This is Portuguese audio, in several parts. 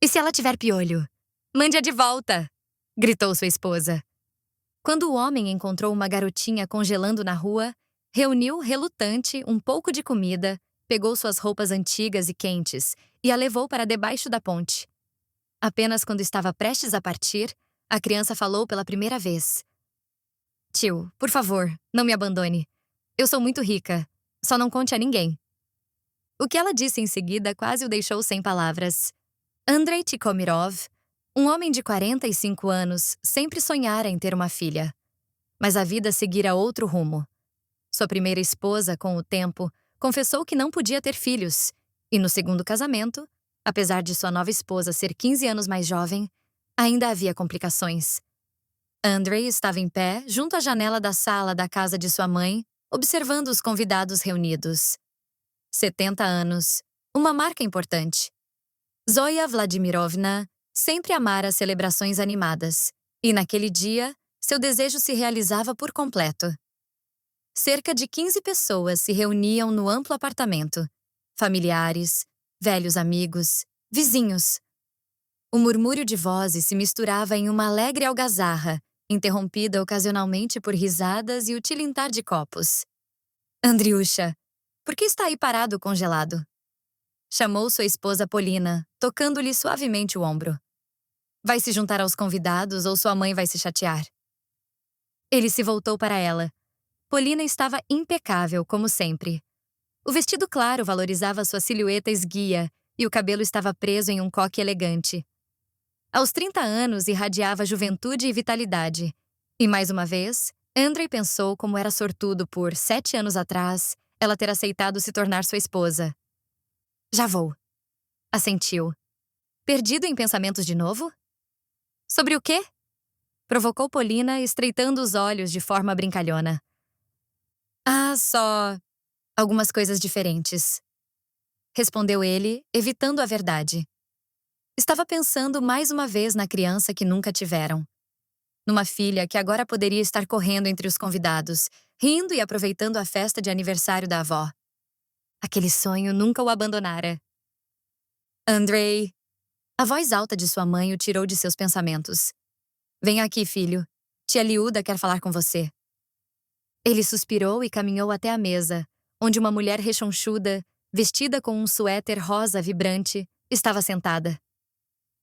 E se ela tiver piolho? Mande-a de volta! Gritou sua esposa. Quando o homem encontrou uma garotinha congelando na rua, reuniu, relutante, um pouco de comida, pegou suas roupas antigas e quentes e a levou para debaixo da ponte. Apenas quando estava prestes a partir, a criança falou pela primeira vez. Tio, por favor, não me abandone. Eu sou muito rica. Só não conte a ninguém. O que ela disse em seguida quase o deixou sem palavras. Andrei Tikhomirov, um homem de 45 anos, sempre sonhara em ter uma filha. Mas a vida seguira outro rumo. Sua primeira esposa, com o tempo, confessou que não podia ter filhos, e no segundo casamento, apesar de sua nova esposa ser 15 anos mais jovem, ainda havia complicações. Andrei estava em pé, junto à janela da sala da casa de sua mãe, observando os convidados reunidos. 70 anos, uma marca importante. Zoya Vladimirovna sempre amara celebrações animadas, e naquele dia, seu desejo se realizava por completo. Cerca de 15 pessoas se reuniam no amplo apartamento. Familiares, velhos amigos, vizinhos. O murmúrio de vozes se misturava em uma alegre algazarra, interrompida ocasionalmente por risadas e o tilintar de copos. Andriusha, por que está aí parado congelado? Chamou sua esposa Polina, tocando-lhe suavemente o ombro. Vai se juntar aos convidados ou sua mãe vai se chatear? Ele se voltou para ela. Polina estava impecável, como sempre. O vestido claro valorizava sua silhueta esguia e o cabelo estava preso em um coque elegante. Aos 30 anos, irradiava juventude e vitalidade. E mais uma vez, Andrei pensou como era sortudo por, 7 anos atrás, ela ter aceitado se tornar sua esposa. Já vou. Assentiu. Perdido em pensamentos de novo? Sobre o quê? Provocou Polina, estreitando os olhos de forma brincalhona. Ah, só algumas coisas diferentes. Respondeu ele, evitando a verdade. Estava pensando mais uma vez na criança que nunca tiveram. Numa filha que agora poderia estar correndo entre os convidados, rindo e aproveitando a festa de aniversário da avó. Aquele sonho nunca o abandonara. Andrei. A voz alta de sua mãe o tirou de seus pensamentos. Venha aqui, filho. Tia Liuda quer falar com você. Ele suspirou e caminhou até a mesa, onde uma mulher rechonchuda, vestida com um suéter rosa vibrante, estava sentada.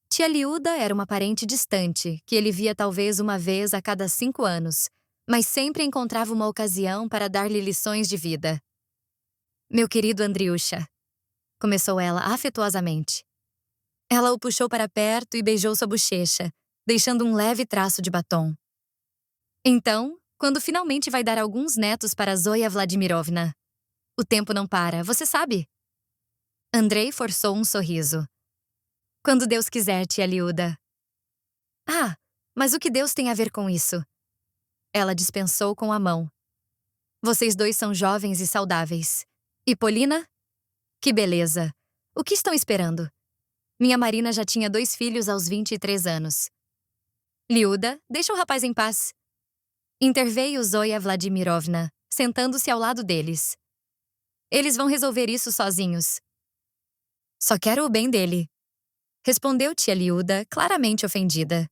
Tia Liuda era uma parente distante, que ele via talvez uma vez a cada 5 anos, mas sempre encontrava uma ocasião para dar-lhe lições de vida. Meu querido Andriusha, começou ela afetuosamente. Ela o puxou para perto e beijou sua bochecha, deixando um leve traço de batom. Então, quando finalmente vai dar alguns netos para Zoya Vladimirovna? O tempo não para, você sabe? Andrei forçou um sorriso. Quando Deus quiser, tia Liuda. Ah, mas o que Deus tem a ver com isso? Ela dispensou com a mão. Vocês dois são jovens e saudáveis. E Polina? Que beleza! O que estão esperando? Minha Marina já tinha 2 filhos aos 23 anos. Liuda, deixa o rapaz em paz. Interveio Zoya Vladimirovna, sentando-se ao lado deles. Eles vão resolver isso sozinhos. Só quero o bem dele. Respondeu tia Liuda, claramente ofendida.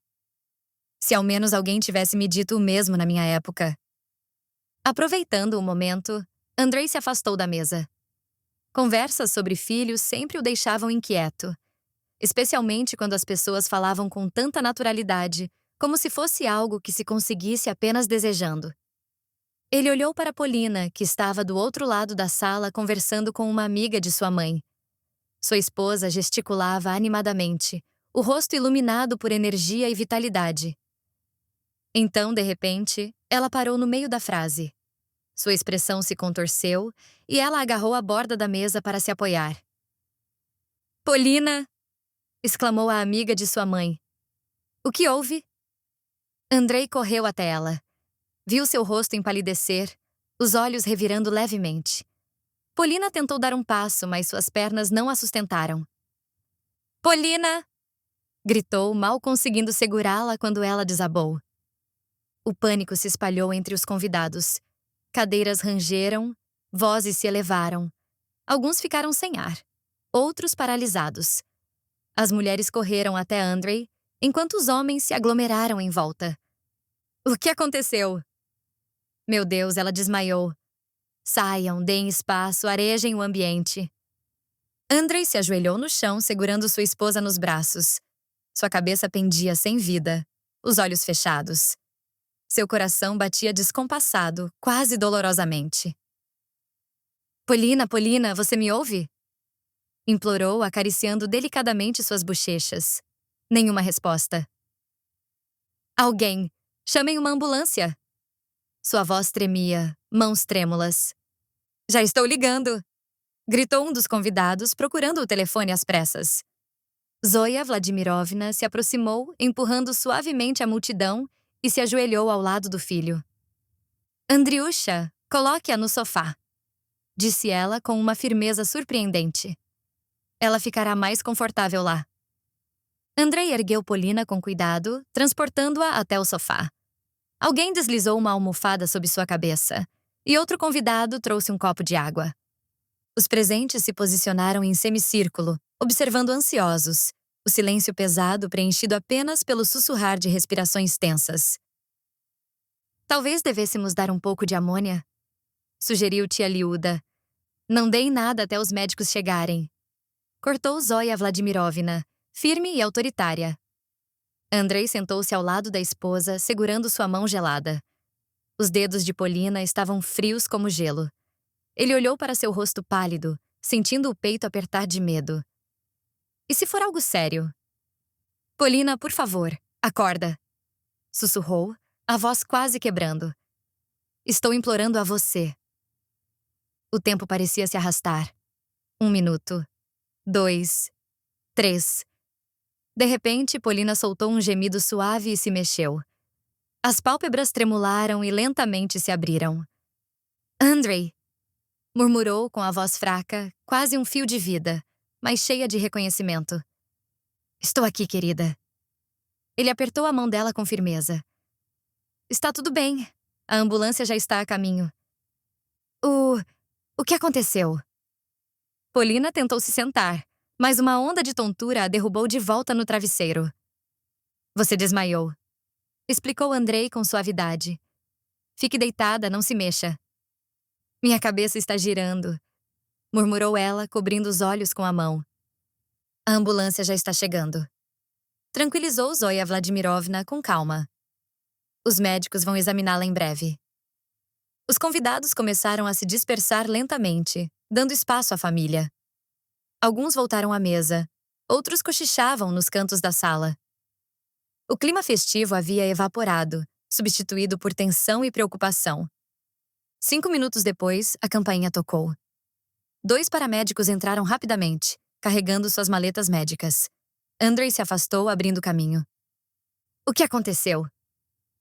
Se ao menos alguém tivesse me dito o mesmo na minha época. Aproveitando o momento, Andrei se afastou da mesa. Conversas sobre filhos sempre o deixavam inquieto, especialmente quando as pessoas falavam com tanta naturalidade, como se fosse algo que se conseguisse apenas desejando. Ele olhou para Polina, que estava do outro lado da sala conversando com uma amiga de sua mãe. Sua esposa gesticulava animadamente, o rosto iluminado por energia e vitalidade. Então, de repente, ela parou no meio da frase. Sua expressão se contorceu e ela agarrou a borda da mesa para se apoiar. Polina! Exclamou a amiga de sua mãe. O que houve? Andrei correu até ela. Viu seu rosto empalidecer, os olhos revirando levemente. Polina tentou dar um passo, mas suas pernas não a sustentaram. Polina! Gritou, mal conseguindo segurá-la quando ela desabou. O pânico se espalhou entre os convidados. Cadeiras rangeram, vozes se elevaram. Alguns ficaram sem ar, outros paralisados. As mulheres correram até Andrei, enquanto os homens se aglomeraram em volta. O que aconteceu? Meu Deus, ela desmaiou. Saiam, deem espaço, arejem o ambiente. Andrei se ajoelhou no chão, segurando sua esposa nos braços. Sua cabeça pendia sem vida, os olhos fechados. Seu coração batia descompassado, quase dolorosamente. Polina, Polina, você me ouve? Implorou, acariciando delicadamente suas bochechas. Nenhuma resposta. Alguém! Chamem uma ambulância! Sua voz tremia, mãos trêmulas. Já estou ligando! Gritou um dos convidados, procurando o telefone às pressas. Zoya Vladimirovna se aproximou, empurrando suavemente a multidão e se ajoelhou ao lado do filho. Andriusha, coloque-a no sofá, disse ela com uma firmeza surpreendente. Ela ficará mais confortável lá. Andrei ergueu Polina com cuidado, transportando-a até o sofá. Alguém deslizou uma almofada sob sua cabeça, e outro convidado trouxe um copo de água. Os presentes se posicionaram em semicírculo, observando ansiosos, o silêncio pesado preenchido apenas pelo sussurrar de respirações tensas. Talvez devêssemos dar um pouco de amônia? Sugeriu tia Liuda. Não deem nada até os médicos chegarem. Cortou Zoya Vladimirovna, firme e autoritária. Andrei sentou-se ao lado da esposa, segurando sua mão gelada. Os dedos de Polina estavam frios como gelo. Ele olhou para seu rosto pálido, sentindo o peito apertar de medo. E se for algo sério? Polina, por favor, acorda. Sussurrou, a voz quase quebrando. Estou implorando a você. O tempo parecia se arrastar. 1 minuto. 2. 3. De repente, Polina soltou um gemido suave e se mexeu. As pálpebras tremularam e lentamente se abriram. Andrei! Murmurou com a voz fraca, quase um fio de vida, mas cheia de reconhecimento. Estou aqui, querida. Ele apertou a mão dela com firmeza. Está tudo bem. A ambulância já está a caminho. O que aconteceu? Polina tentou se sentar, mas uma onda de tontura a derrubou de volta no travesseiro. Você desmaiou, explicou Andrei com suavidade. Fique deitada, não se mexa. Minha cabeça está girando, murmurou ela, cobrindo os olhos com a mão. A ambulância já está chegando. Tranquilizou Zoya Vladimirovna com calma. Os médicos vão examiná-la em breve. Os convidados começaram a se dispersar lentamente, dando espaço à família. Alguns voltaram à mesa, outros cochichavam nos cantos da sala. O clima festivo havia evaporado, substituído por tensão e preocupação. 5 minutos depois, a campainha tocou. 2 paramédicos entraram rapidamente, carregando suas maletas médicas. Andrei se afastou, abrindo caminho. O que aconteceu?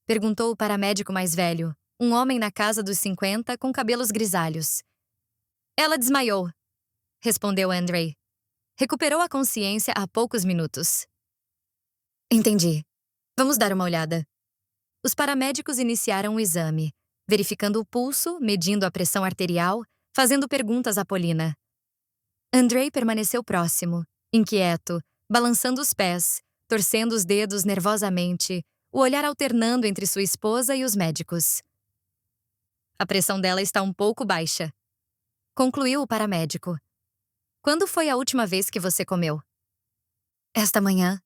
Perguntou o paramédico mais velho, um homem na casa dos 50 com cabelos grisalhos. Ela desmaiou, respondeu Andrei. Recuperou a consciência há poucos minutos. Entendi. Vamos dar uma olhada. Os paramédicos iniciaram o exame, verificando o pulso, medindo a pressão arterial, fazendo perguntas a Polina. Andrei permaneceu próximo, inquieto, balançando os pés, torcendo os dedos nervosamente, o olhar alternando entre sua esposa e os médicos. A pressão dela está um pouco baixa, concluiu o paramédico. Quando foi a última vez que você comeu? Esta manhã,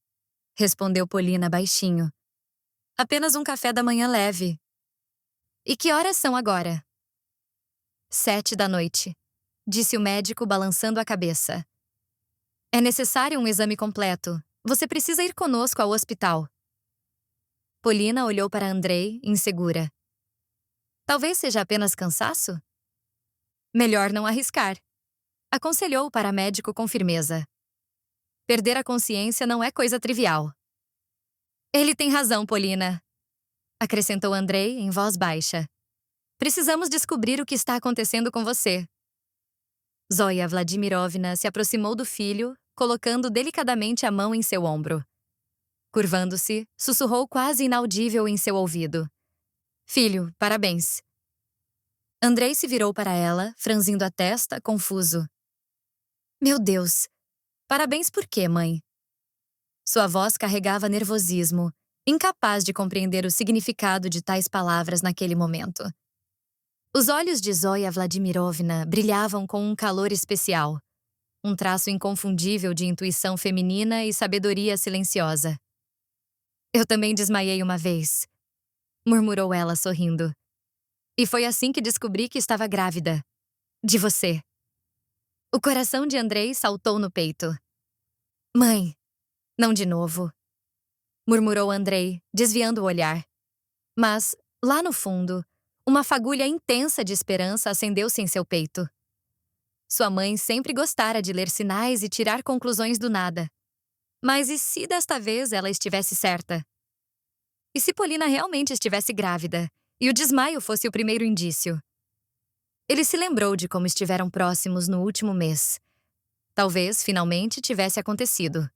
respondeu Polina baixinho. Apenas um café da manhã leve. E que horas são agora? 7 da noite, disse o médico balançando a cabeça. É necessário um exame completo. Você precisa ir conosco ao hospital. Polina olhou para Andrei, insegura. Talvez seja apenas cansaço? Melhor não arriscar, aconselhou o paramédico com firmeza. Perder a consciência não é coisa trivial. Ele tem razão, Polina, acrescentou Andrei em voz baixa. Precisamos descobrir o que está acontecendo com você. Zoya Vladimirovna se aproximou do filho, colocando delicadamente a mão em seu ombro. Curvando-se, sussurrou quase inaudível em seu ouvido. Filho, parabéns. Andrei se virou para ela, franzindo a testa, confuso. Meu Deus! Parabéns por quê, mãe? Sua voz carregava nervosismo, incapaz de compreender o significado de tais palavras naquele momento. Os olhos de Zoya Vladimirovna brilhavam com um calor especial, um traço inconfundível de intuição feminina e sabedoria silenciosa. Eu também desmaiei uma vez, murmurou ela sorrindo. E foi assim que descobri que estava grávida. De você. O coração de Andrei saltou no peito. Mãe, não de novo, murmurou Andrei, desviando o olhar. Mas, lá no fundo, uma fagulha intensa de esperança acendeu-se em seu peito. Sua mãe sempre gostara de ler sinais e tirar conclusões do nada. Mas e se desta vez ela estivesse certa? E se Polina realmente estivesse grávida, e o desmaio fosse o primeiro indício? Ele se lembrou de como estiveram próximos no último mês. Talvez, finalmente, tivesse acontecido.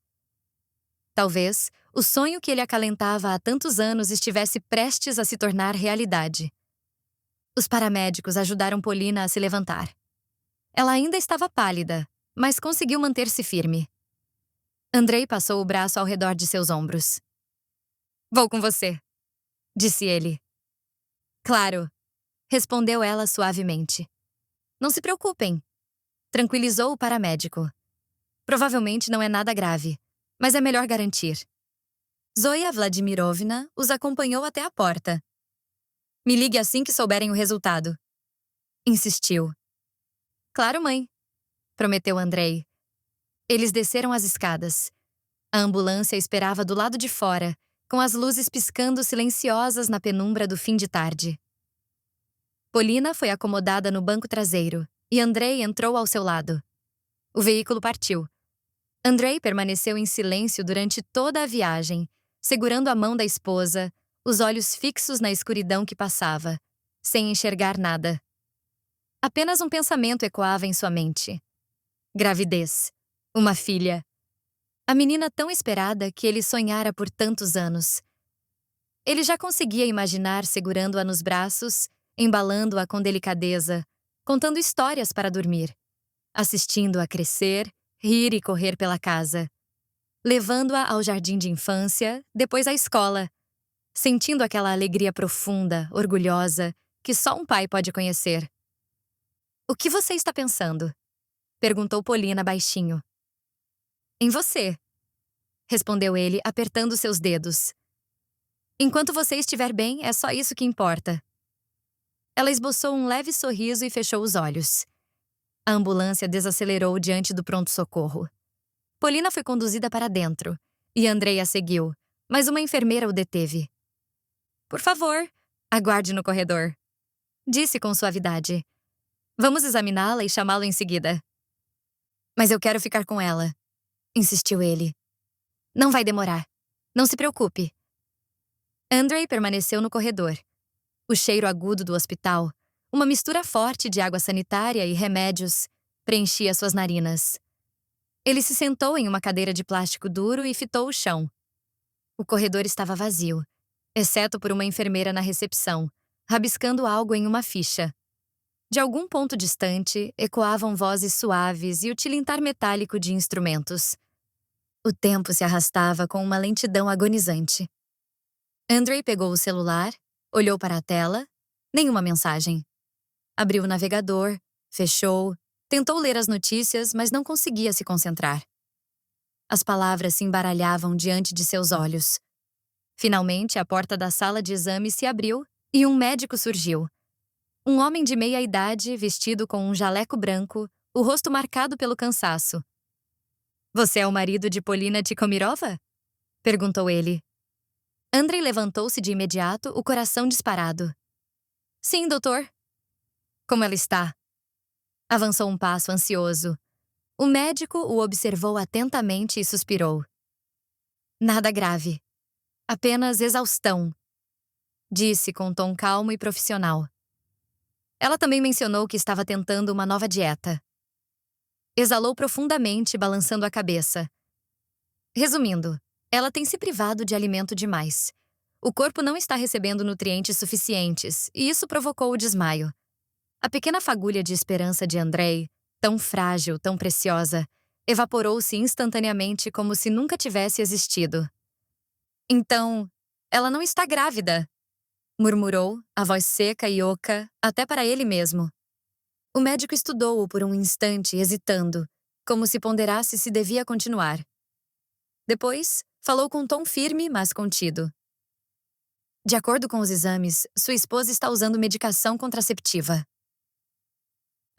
Talvez, o sonho que ele acalentava há tantos anos estivesse prestes a se tornar realidade. Os paramédicos ajudaram Polina a se levantar. Ela ainda estava pálida, mas conseguiu manter-se firme. Andrei passou o braço ao redor de seus ombros. Vou com você, disse ele. Claro, respondeu ela suavemente. Não se preocupem, tranquilizou o paramédico. Provavelmente não é nada grave, mas é melhor garantir. Zoya Vladimirovna os acompanhou até a porta. Me ligue assim que souberem o resultado. Insistiu. Claro, mãe, prometeu Andrei. Eles desceram as escadas. A ambulância esperava do lado de fora, com as luzes piscando silenciosas na penumbra do fim de tarde. Polina foi acomodada no banco traseiro e Andrei entrou ao seu lado. O veículo partiu. Andrei permaneceu em silêncio durante toda a viagem, segurando a mão da esposa, os olhos fixos na escuridão que passava, sem enxergar nada. Apenas um pensamento ecoava em sua mente. Gravidez. Uma filha. A menina tão esperada que ele sonhara por tantos anos. Ele já conseguia imaginar segurando-a nos braços, embalando-a com delicadeza, contando histórias para dormir, assistindo-a crescer, rir e correr pela casa, levando-a ao jardim de infância, depois à escola, sentindo aquela alegria profunda, orgulhosa, que só um pai pode conhecer. O que você está pensando? Perguntou Polina baixinho. Em você, respondeu ele, apertando seus dedos. Enquanto você estiver bem, é só isso que importa. Ela esboçou um leve sorriso e fechou os olhos. A ambulância desacelerou diante do pronto-socorro. Polina foi conduzida para dentro, e Andrei a seguiu, mas uma enfermeira o deteve. Por favor, aguarde no corredor, disse com suavidade. Vamos examiná-la e chamá-lo em seguida. Mas eu quero ficar com ela, insistiu ele. Não vai demorar. Não se preocupe. Andrei permaneceu no corredor. O cheiro agudo do hospital, uma mistura forte de água sanitária e remédios, preenchia suas narinas. Ele se sentou em uma cadeira de plástico duro e fitou o chão. O corredor estava vazio, exceto por uma enfermeira na recepção, rabiscando algo em uma ficha. De algum ponto distante, ecoavam vozes suaves e o tilintar metálico de instrumentos. O tempo se arrastava com uma lentidão agonizante. Andrei pegou o celular, olhou para a tela, nenhuma mensagem. Abriu o navegador, fechou, tentou ler as notícias, mas não conseguia se concentrar. As palavras se embaralhavam diante de seus olhos. Finalmente, a porta da sala de exame se abriu e um médico surgiu. Um homem de meia idade, vestido com um jaleco branco, o rosto marcado pelo cansaço. Você é o marido de Polina Tikhomirova? Perguntou ele. Andrei levantou-se de imediato, o coração disparado. Sim, doutor. Como ela está? Avançou um passo ansioso. O médico o observou atentamente e suspirou. Nada grave. Apenas exaustão, disse com tom calmo e profissional. Ela também mencionou que estava tentando uma nova dieta. Exalou profundamente, balançando a cabeça. Resumindo, ela tem se privado de alimento demais. O corpo não está recebendo nutrientes suficientes, e isso provocou o desmaio. A pequena fagulha de esperança de Andrei, tão frágil, tão preciosa, evaporou-se instantaneamente como se nunca tivesse existido. Então, ela não está grávida, murmurou, a voz seca e oca, até para ele mesmo. O médico estudou-o por um instante, hesitando, como se ponderasse se devia continuar. Depois, falou com um tom firme, mas contido. De acordo com os exames, sua esposa está usando medicação contraceptiva.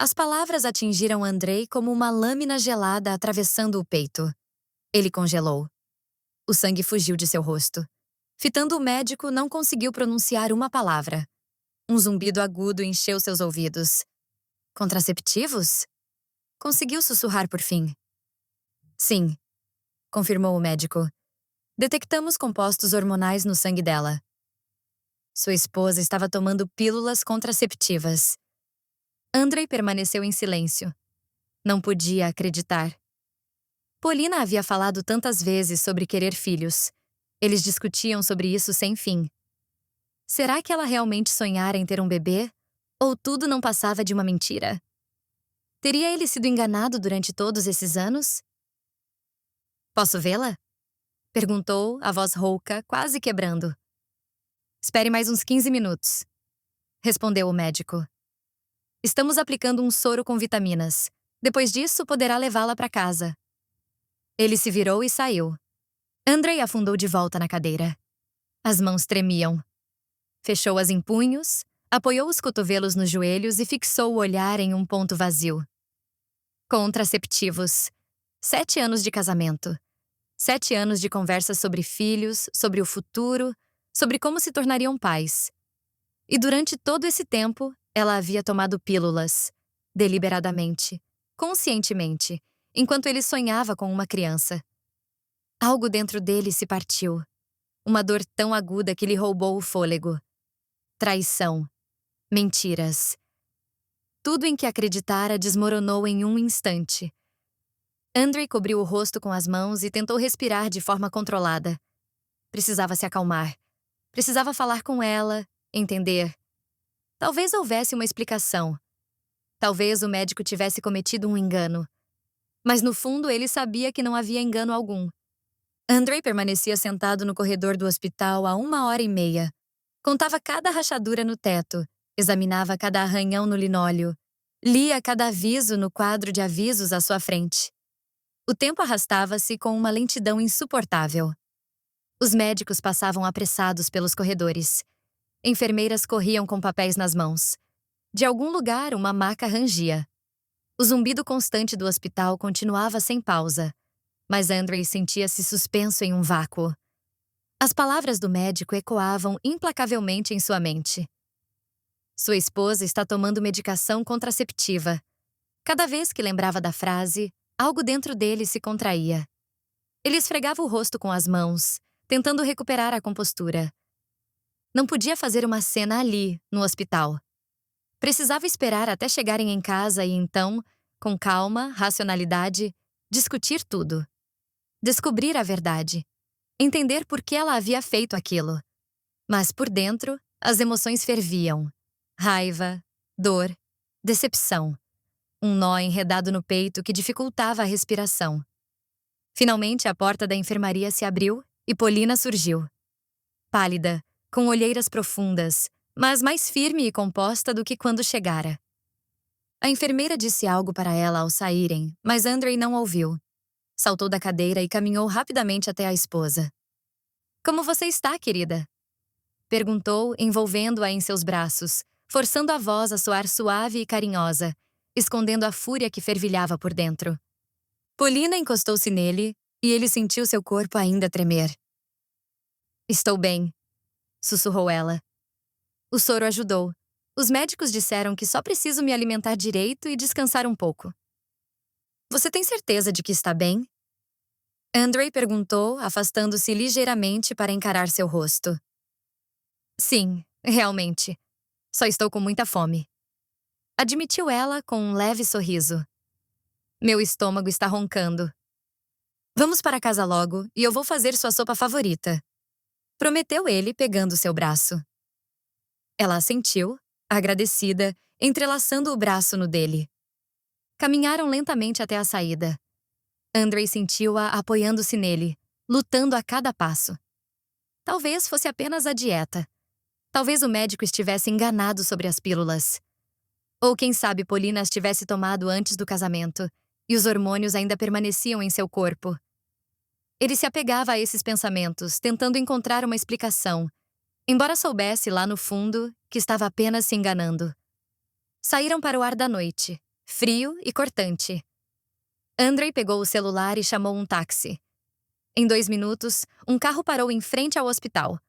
As palavras atingiram Andrei como uma lâmina gelada atravessando o peito. Ele congelou. O sangue fugiu de seu rosto. Fitando o médico, não conseguiu pronunciar uma palavra. Um zumbido agudo encheu seus ouvidos. Contraceptivos? Conseguiu sussurrar por fim. Sim, confirmou o médico. Detectamos compostos hormonais no sangue dela. Sua esposa estava tomando pílulas contraceptivas. Andrei permaneceu em silêncio. Não podia acreditar. Polina havia falado tantas vezes sobre querer filhos. Eles discutiam sobre isso sem fim. Será que ela realmente sonhara em ter um bebê? Ou tudo não passava de uma mentira? Teria ele sido enganado durante todos esses anos? Posso vê-la? Perguntou, a voz rouca, quase quebrando. Espere mais uns 15 minutos, respondeu o médico. Estamos aplicando um soro com vitaminas. Depois disso, poderá levá-la para casa. Ele se virou e saiu. Andrei afundou de volta na cadeira. As mãos tremiam. Fechou-as em punhos, apoiou os cotovelos nos joelhos e fixou o olhar em um ponto vazio. Contraceptivos. 7 anos de casamento. 7 anos de conversas sobre filhos, sobre o futuro, sobre como se tornariam pais. E durante todo esse tempo, ela havia tomado pílulas, deliberadamente, conscientemente, enquanto ele sonhava com uma criança. Algo dentro dele se partiu. Uma dor tão aguda que lhe roubou o fôlego. Traição. Mentiras. Tudo em que acreditara desmoronou em um instante. Andrei cobriu o rosto com as mãos e tentou respirar de forma controlada. Precisava se acalmar. Precisava falar com ela, entender. Talvez houvesse uma explicação. Talvez o médico tivesse cometido um engano. Mas no fundo ele sabia que não havia engano algum. Andrei permanecia sentado no corredor do hospital há 1h30. Contava cada rachadura no teto, examinava cada arranhão no linóleo, lia cada aviso no quadro de avisos à sua frente. O tempo arrastava-se com uma lentidão insuportável. Os médicos passavam apressados pelos corredores. Enfermeiras corriam com papéis nas mãos. De algum lugar, uma maca rangia. O zumbido constante do hospital continuava sem pausa, mas Andrei sentia-se suspenso em um vácuo. As palavras do médico ecoavam implacavelmente em sua mente. Sua esposa está tomando medicação contraceptiva. Cada vez que lembrava da frase, algo dentro dele se contraía. Ele esfregava o rosto com as mãos, tentando recuperar a compostura. Não podia fazer uma cena ali, no hospital. Precisava esperar até chegarem em casa e então, com calma, racionalidade, discutir tudo. Descobrir a verdade. Entender por que ela havia feito aquilo. Mas por dentro, as emoções ferviam. Raiva, dor, decepção. Um nó enredado no peito que dificultava a respiração. Finalmente, a porta da enfermaria se abriu e Polina surgiu. Pálida, com olheiras profundas, mas mais firme e composta do que quando chegara. A enfermeira disse algo para ela ao saírem, mas Andrei não ouviu. Saltou da cadeira e caminhou rapidamente até a esposa. Como você está, querida? Perguntou, envolvendo-a em seus braços, forçando a voz a soar suave e carinhosa, escondendo a fúria que fervilhava por dentro. Polina encostou-se nele e ele sentiu seu corpo ainda tremer. Estou bem, sussurrou ela. O soro ajudou. Os médicos disseram que só preciso me alimentar direito e descansar um pouco. Você tem certeza de que está bem? Andrei perguntou, afastando-se ligeiramente para encarar seu rosto. Sim, realmente. Só estou com muita fome. Admitiu ela com um leve sorriso. Meu estômago está roncando. Vamos para casa logo e eu vou fazer sua sopa favorita. Prometeu ele, pegando seu braço. Ela assentiu, agradecida, entrelaçando o braço no dele. Caminharam lentamente até a saída. Andrei sentiu-a apoiando-se nele, lutando a cada passo. Talvez fosse apenas a dieta. Talvez o médico estivesse enganado sobre as pílulas. Ou quem sabe Polina as tivesse tomado antes do casamento, e os hormônios ainda permaneciam em seu corpo. Ele se apegava a esses pensamentos, tentando encontrar uma explicação, embora soubesse lá no fundo que estava apenas se enganando. Saíram para o ar da noite, frio e cortante. Andrei pegou o celular e chamou um táxi. Em 2 minutos, um carro parou em frente ao hospital.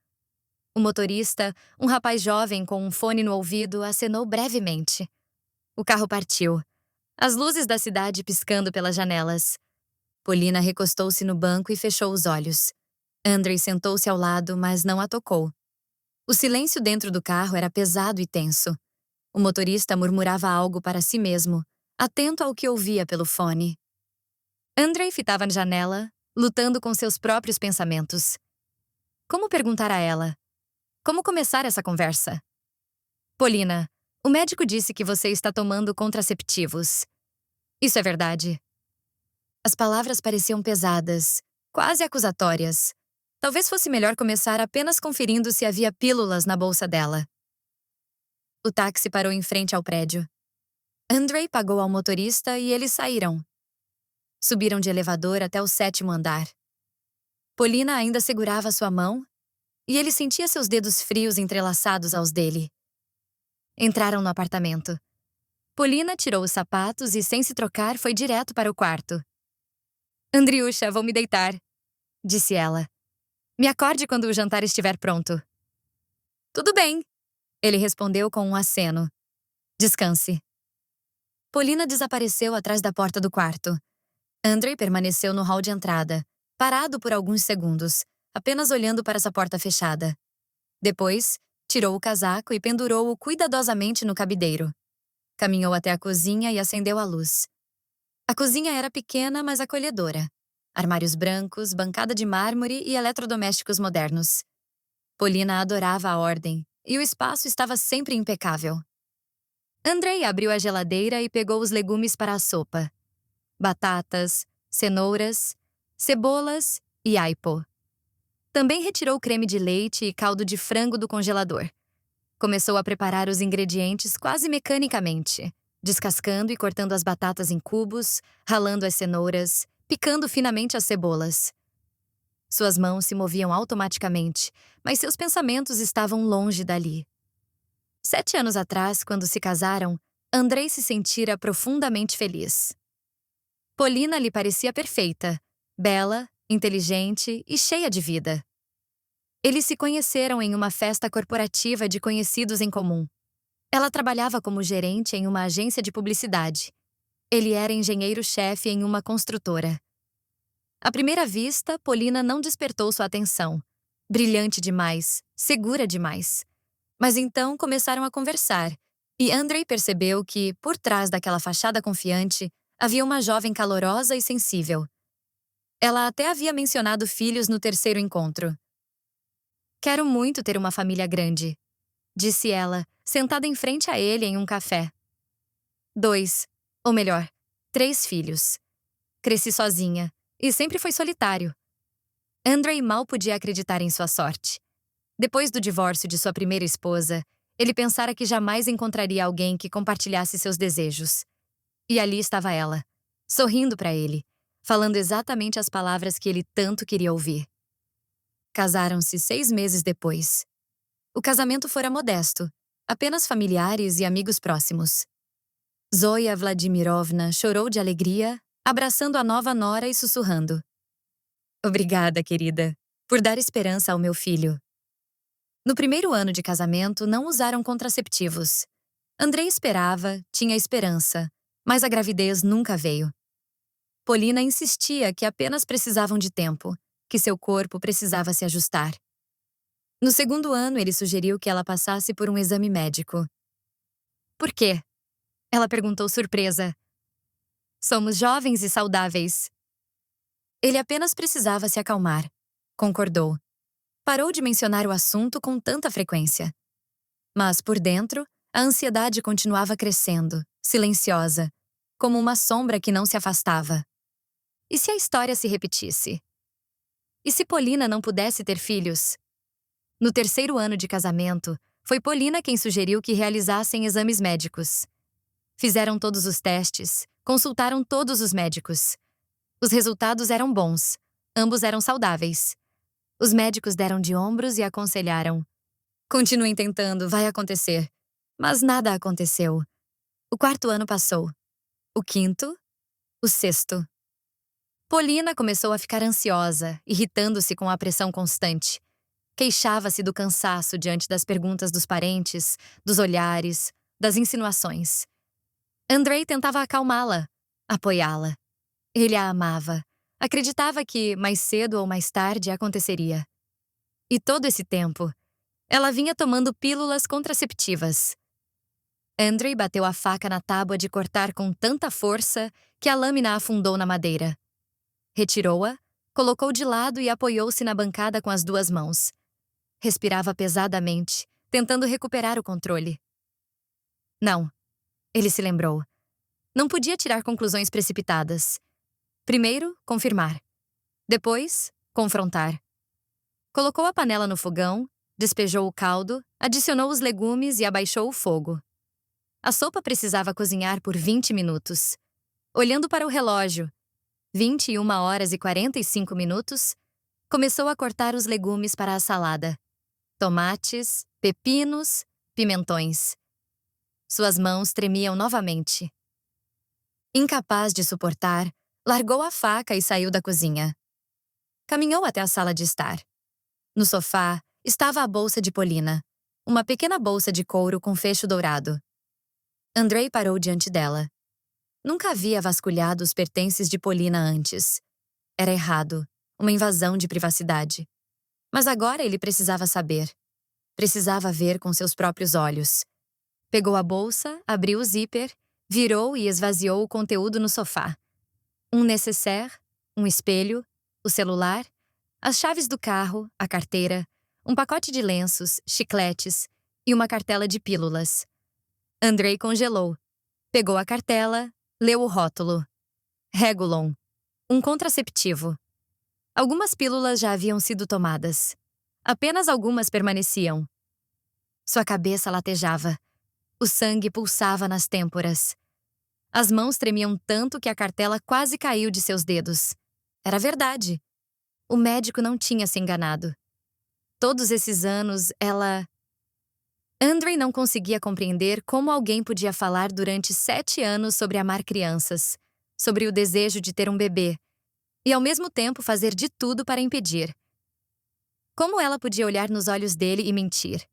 O motorista, um rapaz jovem com um fone no ouvido, acenou brevemente. O carro partiu, as luzes da cidade piscando pelas janelas. Polina recostou-se no banco e fechou os olhos. Andrei sentou-se ao lado, mas não a tocou. O silêncio dentro do carro era pesado e tenso. O motorista murmurava algo para si mesmo, atento ao que ouvia pelo fone. Andrei fitava na janela, lutando com seus próprios pensamentos. Como perguntar a ela? Como começar essa conversa? Polina, o médico disse que você está tomando contraceptivos. Isso é verdade? As palavras pareciam pesadas, quase acusatórias. Talvez fosse melhor começar apenas conferindo se havia pílulas na bolsa dela. O táxi parou em frente ao prédio. Andrei pagou ao motorista e eles saíram. Subiram de elevador até o 7º andar. Polina ainda segurava sua mão e ele sentia seus dedos frios entrelaçados aos dele. Entraram no apartamento. Polina tirou os sapatos e, sem se trocar, foi direto para o quarto. Andriusha, vou me deitar, disse ela. Me acorde quando o jantar estiver pronto. Tudo bem, ele respondeu com um aceno. Descanse. Polina desapareceu atrás da porta do quarto. Andrei permaneceu no hall de entrada, parado por alguns segundos, apenas olhando para essa porta fechada. Depois, tirou o casaco e pendurou-o cuidadosamente no cabideiro. Caminhou até a cozinha e acendeu a luz. A cozinha era pequena, mas acolhedora. Armários brancos, bancada de mármore e eletrodomésticos modernos. Polina adorava a ordem, e o espaço estava sempre impecável. Andrei abriu a geladeira e pegou os legumes para a sopa. Batatas, cenouras, cebolas e aipo. Também retirou creme de leite e caldo de frango do congelador. Começou a preparar os ingredientes quase mecanicamente, descascando e cortando as batatas em cubos, ralando as cenouras, picando finamente as cebolas. Suas mãos se moviam automaticamente, mas seus pensamentos estavam longe dali. 7 anos atrás, quando se casaram, Andrei se sentira profundamente feliz. Polina lhe parecia perfeita, bela, inteligente e cheia de vida. Eles se conheceram em uma festa corporativa de conhecidos em comum. Ela trabalhava como gerente em uma agência de publicidade. Ele era engenheiro-chefe em uma construtora. À primeira vista, Polina não despertou sua atenção. Brilhante demais, segura demais. Mas então começaram a conversar, e Andrei percebeu que, por trás daquela fachada confiante, havia uma jovem calorosa e sensível. Ela até havia mencionado filhos no 3º encontro. Quero muito ter uma família grande, disse ela, sentada em frente a ele em um café. 2, ou melhor, 3 filhos. Cresci sozinha, e sempre foi solitário. Andrei mal podia acreditar em sua sorte. Depois do divórcio de sua primeira esposa, ele pensara que jamais encontraria alguém que compartilhasse seus desejos. E ali estava ela, sorrindo para ele, falando exatamente as palavras que ele tanto queria ouvir. Casaram-se 6 meses depois. O casamento fora modesto, apenas familiares e amigos próximos. Zoya Vladimirovna chorou de alegria, abraçando a nova nora e sussurrando. Obrigada, querida, por dar esperança ao meu filho. No primeiro ano de casamento, não usaram contraceptivos. Andrei esperava, tinha esperança, mas a gravidez nunca veio. Polina insistia que apenas precisavam de tempo, que seu corpo precisava se ajustar. No segundo ano, ele sugeriu que ela passasse por um exame médico. Por quê? Ela perguntou surpresa. Somos jovens e saudáveis. Ele apenas precisava se acalmar. Concordou. Parou de mencionar o assunto com tanta frequência. Mas, por dentro, a ansiedade continuava crescendo, silenciosa, como uma sombra que não se afastava. E se a história se repetisse? E se Polina não pudesse ter filhos? No terceiro ano de casamento, foi Polina quem sugeriu que realizassem exames médicos. Fizeram todos os testes, consultaram todos os médicos. Os resultados eram bons, ambos eram saudáveis. Os médicos deram de ombros e aconselharam: continuem tentando, vai acontecer. Mas nada aconteceu. O quarto ano passou. O quinto. O sexto. Polina começou a ficar ansiosa, irritando-se com a pressão constante. Queixava-se do cansaço diante das perguntas dos parentes, dos olhares, das insinuações. Andrei tentava acalmá-la, apoiá-la. Ele a amava. Acreditava que, mais cedo ou mais tarde, aconteceria. E todo esse tempo, ela vinha tomando pílulas contraceptivas. Andrei bateu a faca na tábua de cortar com tanta força que a lâmina afundou na madeira. Retirou-a, colocou de lado e apoiou-se na bancada com as duas mãos. Respirava pesadamente, tentando recuperar o controle. Não, ele se lembrou. Não podia tirar conclusões precipitadas. Primeiro, confirmar. Depois, confrontar. Colocou a panela no fogão, despejou o caldo, adicionou os legumes e abaixou o fogo. A sopa precisava cozinhar por 20 minutos. Olhando para o relógio, 21h45, começou a cortar os legumes para a salada. Tomates, pepinos, pimentões. Suas mãos tremiam novamente. Incapaz de suportar, largou a faca e saiu da cozinha. Caminhou até a sala de estar. No sofá estava a bolsa de Polina, uma pequena bolsa de couro com fecho dourado. Andrei parou diante dela. Nunca havia vasculhado os pertences de Polina antes. Era errado, uma invasão de privacidade. Mas agora ele precisava saber. Precisava ver com seus próprios olhos. Pegou a bolsa, abriu o zíper, virou e esvaziou o conteúdo no sofá. Um nécessaire, um espelho, o celular, as chaves do carro, a carteira, um pacote de lenços, chicletes e uma cartela de pílulas. Andrei congelou. Pegou a cartela, leu o rótulo. Regulon, um contraceptivo. Algumas pílulas já haviam sido tomadas. Apenas algumas permaneciam. Sua cabeça latejava. O sangue pulsava nas têmporas. As mãos tremiam tanto que a cartela quase caiu de seus dedos. Era verdade. O médico não tinha se enganado. Todos esses anos, ela... Andrei não conseguia compreender como alguém podia falar durante 7 anos sobre amar crianças, sobre o desejo de ter um bebê, e ao mesmo tempo fazer de tudo para impedir. Como ela podia olhar nos olhos dele e mentir?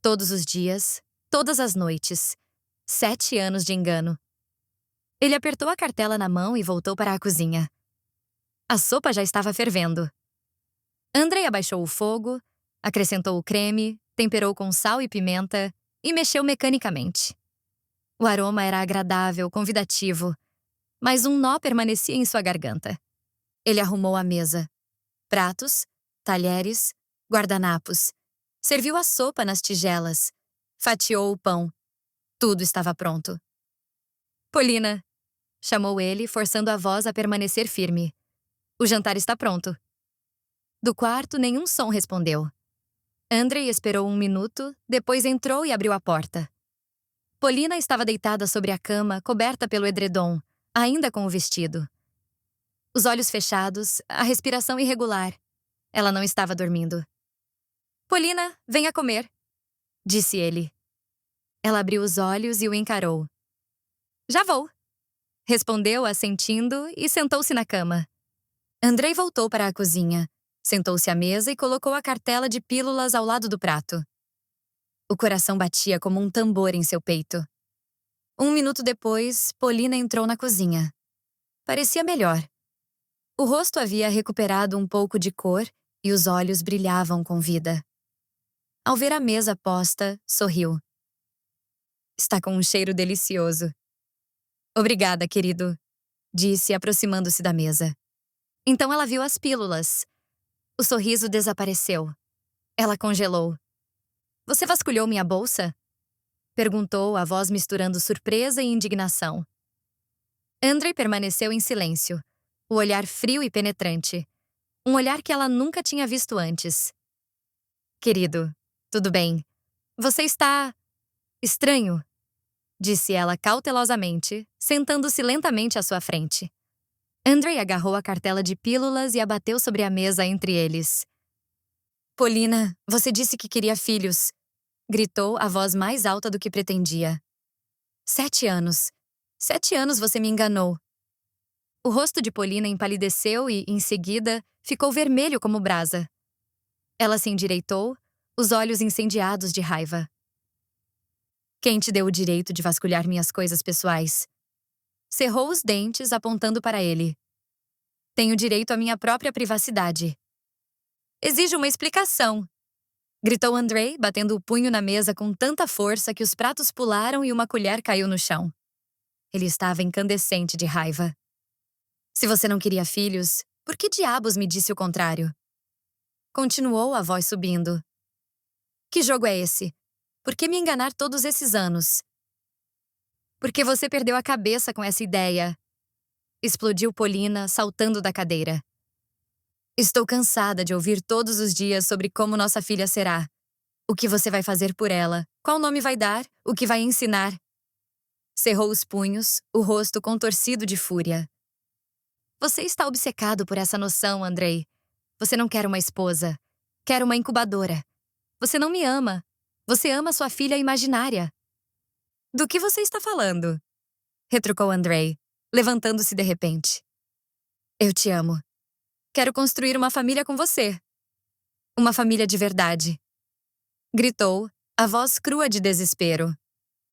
Todos os dias, todas as noites. 7 anos de engano. Ele apertou a cartela na mão e voltou para a cozinha. A sopa já estava fervendo. Andrei abaixou o fogo, acrescentou o creme, temperou com sal e pimenta e mexeu mecanicamente. O aroma era agradável, convidativo, mas um nó permanecia em sua garganta. Ele arrumou a mesa. Pratos, talheres, guardanapos. Serviu a sopa nas tigelas. Fatiou o pão. Tudo estava pronto. Polina, chamou ele, forçando a voz a permanecer firme. O jantar está pronto. Do quarto, nenhum som respondeu. Andrei esperou 1 minuto, depois entrou e abriu a porta. Polina estava deitada sobre a cama, coberta pelo edredom, ainda com o vestido. Os olhos fechados, a respiração irregular. Ela não estava dormindo. Polina, venha comer, disse ele. Ela abriu os olhos e o encarou. Já vou, respondeu assentindo e sentou-se na cama. Andrei voltou para a cozinha, sentou-se à mesa e colocou a cartela de pílulas ao lado do prato. O coração batia como um tambor em seu peito. 1 minuto depois, Polina entrou na cozinha. Parecia melhor. O rosto havia recuperado um pouco de cor e os olhos brilhavam com vida. Ao ver a mesa posta, sorriu. Está com um cheiro delicioso. Obrigada, querido, disse, aproximando-se da mesa. Então ela viu as pílulas. O sorriso desapareceu. Ela congelou. Você vasculhou minha bolsa? Perguntou, a voz misturando surpresa e indignação. Andrei permaneceu em silêncio. o olhar frio e penetrante. Um olhar que ela nunca tinha visto antes. Querido, tudo bem. Você está estranho, disse ela cautelosamente, sentando-se lentamente à sua frente. Andrei agarrou a cartela de pílulas e a bateu sobre a mesa entre eles. Polina, você disse que queria filhos, gritou a voz mais alta do que pretendia. 7 anos. 7 anos você me enganou. O rosto de Polina empalideceu e, em seguida, ficou vermelho como brasa. Ela se endireitou, os olhos incendiados de raiva. Quem te deu o direito de vasculhar minhas coisas pessoais? Cerrou os dentes, apontando para ele. Tenho direito à minha própria privacidade. Exijo uma explicação, gritou Andrei, batendo o punho na mesa com tanta força que os pratos pularam e uma colher caiu no chão. Ele estava incandescente de raiva. Se você não queria filhos, por que diabos me disse o contrário? Continuou a voz subindo. Que jogo é esse? Por que me enganar todos esses anos? Porque você perdeu a cabeça com essa ideia. Explodiu Polina, saltando da cadeira. Estou cansada de ouvir todos os dias sobre como nossa filha será. O que você vai fazer por ela? Qual nome vai dar? O que vai ensinar? Cerrou os punhos, o rosto contorcido de fúria. Você está obcecado por essa noção, Andrei. Você não quer uma esposa. Quer uma incubadora. Você não me ama. Você ama sua filha imaginária. Do que você está falando? Retrucou Andrei, levantando-se de repente. Eu te amo. Quero construir uma família com você. Uma família de verdade. Gritou, a voz crua de desespero.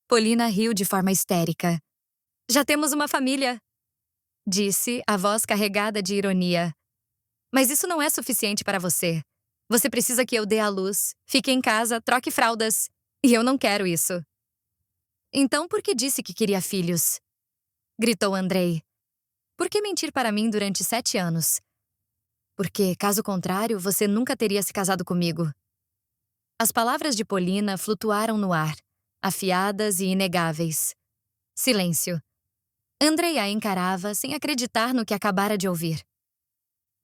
Polina riu de forma histérica. Já temos uma família, disse, a voz carregada de ironia. Mas isso não é suficiente para você. Você precisa que eu dê à luz, fique em casa, troque fraldas. E eu não quero isso. Então por que disse que queria filhos? Gritou Andrei. Por que mentir para mim durante 7 anos? Porque, caso contrário, você nunca teria se casado comigo. As palavras de Polina flutuaram no ar, afiadas e inegáveis. Silêncio. Andrei a encarava sem acreditar no que acabara de ouvir.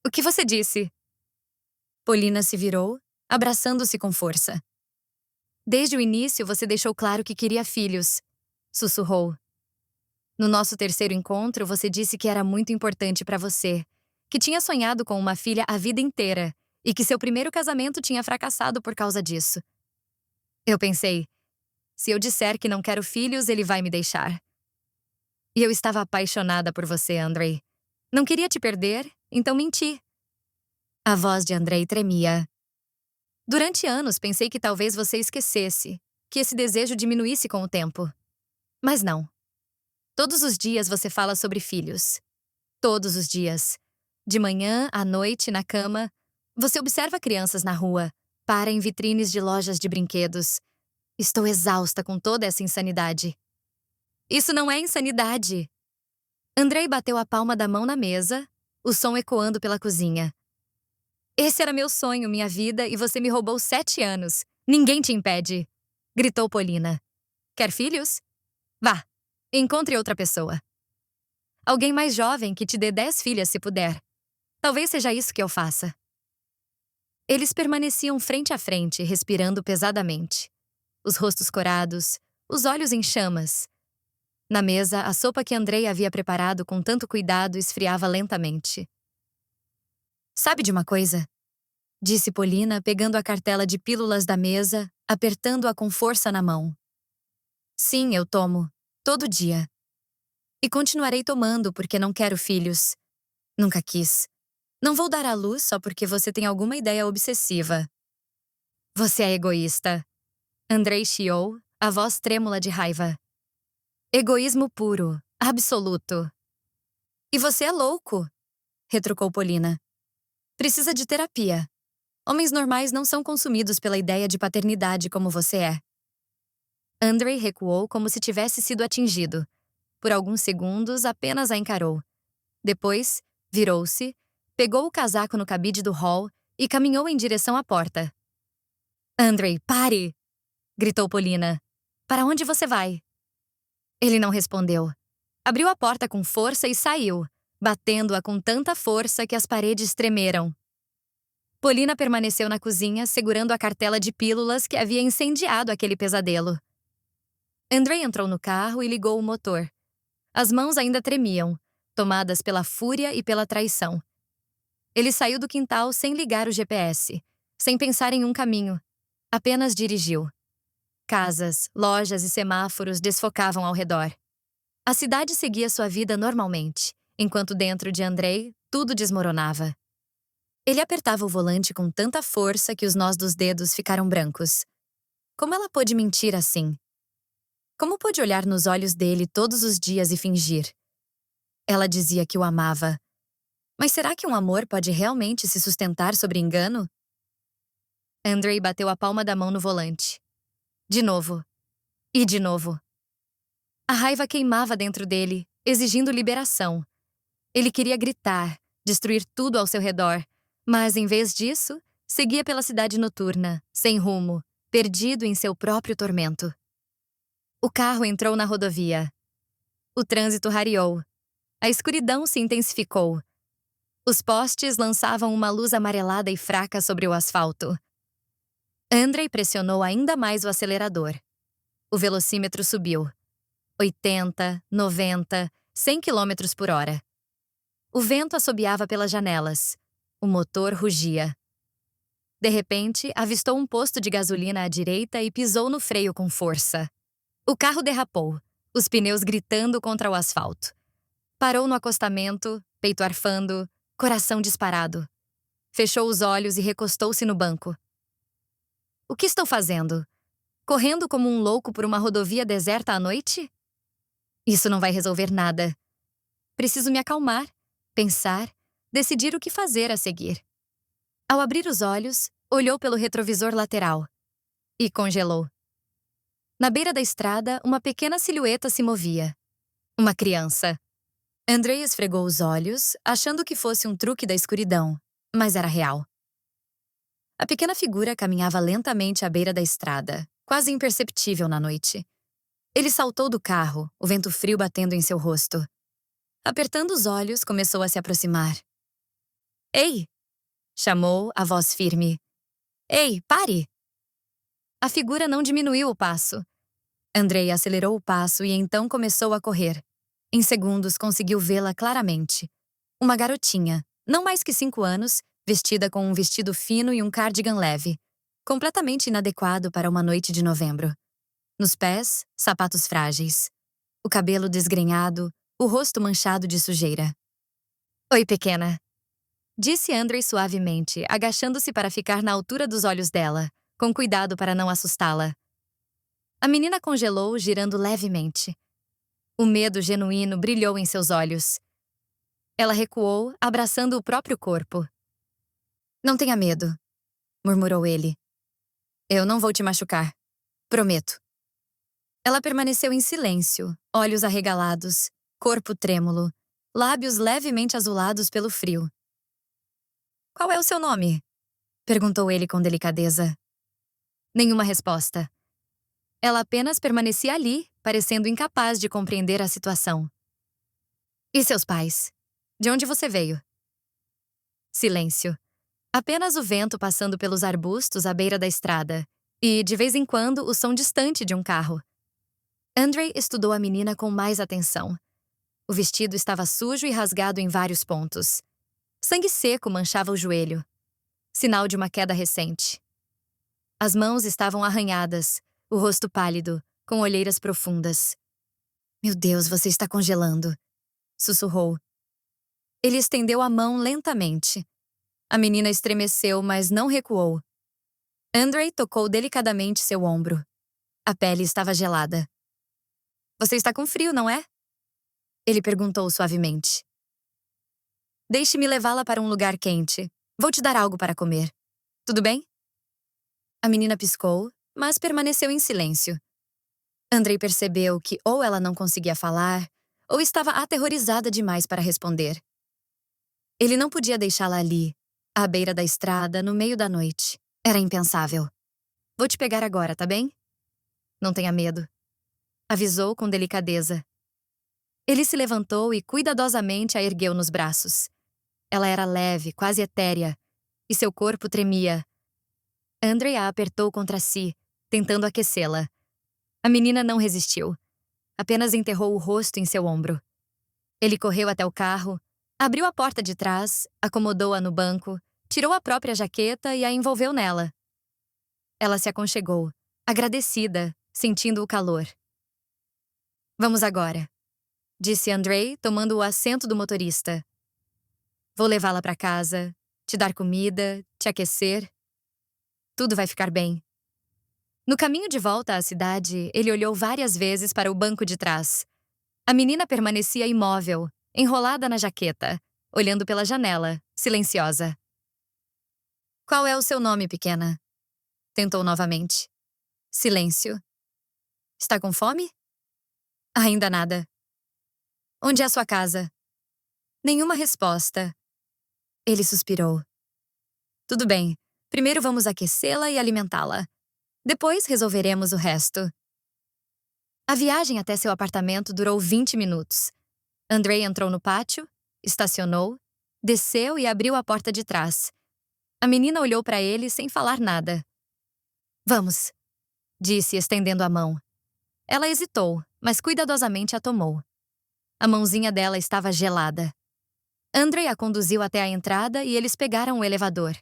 O que você disse? Polina se virou, abraçando-se com força. Desde o início você deixou claro que queria filhos, sussurrou. No nosso terceiro encontro, você disse que era muito importante para você, que tinha sonhado com uma filha a vida inteira e que seu primeiro casamento tinha fracassado por causa disso. Eu pensei, se eu disser que não quero filhos, ele vai me deixar. E eu estava apaixonada por você, Andrei. Não queria te perder, então menti. A voz de Andrei tremia. Durante anos pensei que talvez você esquecesse, que esse desejo diminuísse com o tempo. Mas não. Todos os dias você fala sobre filhos. Todos os dias. De manhã, à noite, na cama, você observa crianças na rua, para em vitrines de lojas de brinquedos. Estou exausta com toda essa insanidade. Isso não é insanidade. Andrei bateu a palma da mão na mesa, o som ecoando pela cozinha. Esse era meu sonho, minha vida, e você me roubou 7 anos. Ninguém te impede. Gritou Polina. Quer filhos? Vá, encontre outra pessoa. Alguém mais jovem que te dê 10 filhas se puder. Talvez seja isso que eu faça. Eles permaneciam frente a frente, respirando pesadamente. Os rostos corados, os olhos em chamas. Na mesa, a sopa que Andrei havia preparado com tanto cuidado esfriava lentamente. Sabe de uma coisa? Disse Polina, pegando a cartela de pílulas da mesa, apertando-a com força na mão. Sim, eu tomo. Todo dia. E continuarei tomando porque não quero filhos. Nunca quis. Não vou dar à luz só porque você tem alguma ideia obsessiva. Você é egoísta. Andrei chiou, a voz trêmula de raiva. Egoísmo puro, absoluto. E você é louco, retrucou Polina. Precisa de terapia. Homens normais não são consumidos pela ideia de paternidade como você é. Andrei recuou como se tivesse sido atingido. Por alguns segundos, apenas a encarou. Depois, virou-se, pegou o casaco no cabide do hall e caminhou em direção à porta. Andrei, pare! Gritou Polina. Para onde você vai? Ele não respondeu. Abriu a porta com força e saiu, batendo-a com tanta força que as paredes tremeram. Polina permaneceu na cozinha, segurando a cartela de pílulas que havia incendiado aquele pesadelo. Andrei entrou no carro e ligou o motor. As mãos ainda tremiam, tomadas pela fúria e pela traição. Ele saiu do quintal sem ligar o GPS, sem pensar em um caminho. Apenas dirigiu. Casas, lojas e semáforos desfocavam ao redor. A cidade seguia sua vida normalmente, enquanto dentro de Andrei tudo desmoronava. Ele apertava o volante com tanta força que os nós dos dedos ficaram brancos. Como ela pôde mentir assim? Como pôde olhar nos olhos dele todos os dias e fingir? Ela dizia que o amava. Mas será que um amor pode realmente se sustentar sobre engano? Andrei bateu a palma da mão no volante. De novo. E de novo. A raiva queimava dentro dele, exigindo liberação. Ele queria gritar, destruir tudo ao seu redor, mas, em vez disso, seguia pela cidade noturna, sem rumo, perdido em seu próprio tormento. O carro entrou na rodovia. O trânsito rareou. A escuridão se intensificou. Os postes lançavam uma luz amarelada e fraca sobre o asfalto. Andrei pressionou ainda mais o acelerador. O velocímetro subiu. 80, 90, 100 km por hora. O vento assobiava pelas janelas. O motor rugia. De repente, avistou um posto de gasolina à direita e pisou no freio com força. O carro derrapou, os pneus gritando contra o asfalto. Parou no acostamento, peito arfando, coração disparado. Fechou os olhos e recostou-se no banco. O que estou fazendo? Correndo como um louco por uma rodovia deserta à noite? Isso não vai resolver nada. Preciso me acalmar, pensar, decidir o que fazer a seguir. Ao abrir os olhos, olhou pelo retrovisor lateral. E congelou. Na beira da estrada, uma pequena silhueta se movia. Uma criança. Andrei esfregou os olhos, achando que fosse um truque da escuridão, mas era real. A pequena figura caminhava lentamente à beira da estrada, quase imperceptível na noite. Ele saltou do carro, o vento frio batendo em seu rosto. Apertando os olhos, começou a se aproximar. Ei! Chamou, a voz firme. Ei, pare! A figura não diminuiu o passo. Andrei acelerou o passo e então começou a correr. Em segundos conseguiu vê-la claramente. Uma garotinha, não mais que 5 anos, vestida com um vestido fino e um cardigan leve, completamente inadequado para uma noite de novembro. Nos pés, sapatos frágeis. O cabelo desgrenhado, o rosto manchado de sujeira. Oi, pequena. Disse Andrei suavemente, agachando-se para ficar na altura dos olhos dela, com cuidado para não assustá-la. A menina congelou, girando levemente. O medo genuíno brilhou em seus olhos. Ela recuou, abraçando o próprio corpo. Não tenha medo, murmurou ele. Eu não vou te machucar. Prometo. Ela permaneceu em silêncio, olhos arregalados, corpo trêmulo, lábios levemente azulados pelo frio. Qual é o seu nome? Perguntou ele com delicadeza. Nenhuma resposta. Ela apenas permanecia ali, parecendo incapaz de compreender a situação. E seus pais? De onde você veio? Silêncio. Apenas o vento passando pelos arbustos à beira da estrada, e, de vez em quando, o som distante de um carro. Andrei estudou a menina com mais atenção. O vestido estava sujo e rasgado em vários pontos. Sangue seco manchava o joelho, sinal de uma queda recente. As mãos estavam arranhadas, o rosto pálido, com olheiras profundas. Meu Deus, você está congelando, sussurrou. Ele estendeu a mão lentamente. A menina estremeceu, mas não recuou. Andrei tocou delicadamente seu ombro. A pele estava gelada. Você está com frio, não é? Ele perguntou suavemente. Deixe-me levá-la para um lugar quente. Vou te dar algo para comer. Tudo bem? A menina piscou, mas permaneceu em silêncio. Andrei percebeu que ou ela não conseguia falar, ou estava aterrorizada demais para responder. Ele não podia deixá-la ali, à beira da estrada, no meio da noite. Era impensável. Vou te pegar agora, tá bem? Não tenha medo. Avisou com delicadeza. Ele se levantou e cuidadosamente a ergueu nos braços. Ela era leve, quase etérea, e seu corpo tremia. Andrei a apertou contra si, tentando aquecê-la. A menina não resistiu. Apenas enterrou o rosto em seu ombro. Ele correu até o carro, abriu a porta de trás, acomodou-a no banco, tirou a própria jaqueta e a envolveu nela. Ela se aconchegou, agradecida, sentindo o calor. Vamos agora, disse Andrei, tomando o assento do motorista. Vou levá-la para casa, te dar comida, te aquecer. Tudo vai ficar bem. No caminho de volta à cidade, ele olhou várias vezes para o banco de trás. A menina permanecia imóvel, enrolada na jaqueta, olhando pela janela, silenciosa. Qual é o seu nome, pequena? Tentou novamente. Silêncio. Está com fome? Ainda nada. Onde é a sua casa? Nenhuma resposta. Ele suspirou. Tudo bem. Primeiro vamos aquecê-la e alimentá-la. Depois resolveremos o resto. A viagem até seu apartamento durou 20 minutos. Andrei entrou no pátio, estacionou, desceu e abriu a porta de trás. A menina olhou para ele sem falar nada. Vamos, disse, estendendo a mão. Ela hesitou, mas cuidadosamente a tomou. A mãozinha dela estava gelada. Andrei a conduziu até a entrada e eles pegaram o elevador.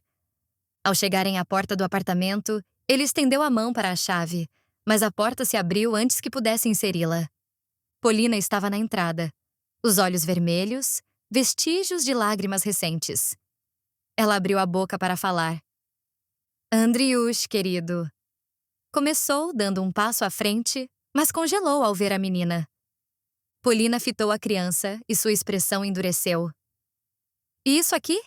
Ao chegarem à porta do apartamento, ele estendeu a mão para a chave, mas a porta se abriu antes que pudesse inseri-la. Polina estava na entrada, os olhos vermelhos, vestígios de lágrimas recentes. Ela abriu a boca para falar. Andriush, querido. Começou, dando um passo à frente, mas congelou ao ver a menina. Polina fitou a criança e sua expressão endureceu. E isso aqui?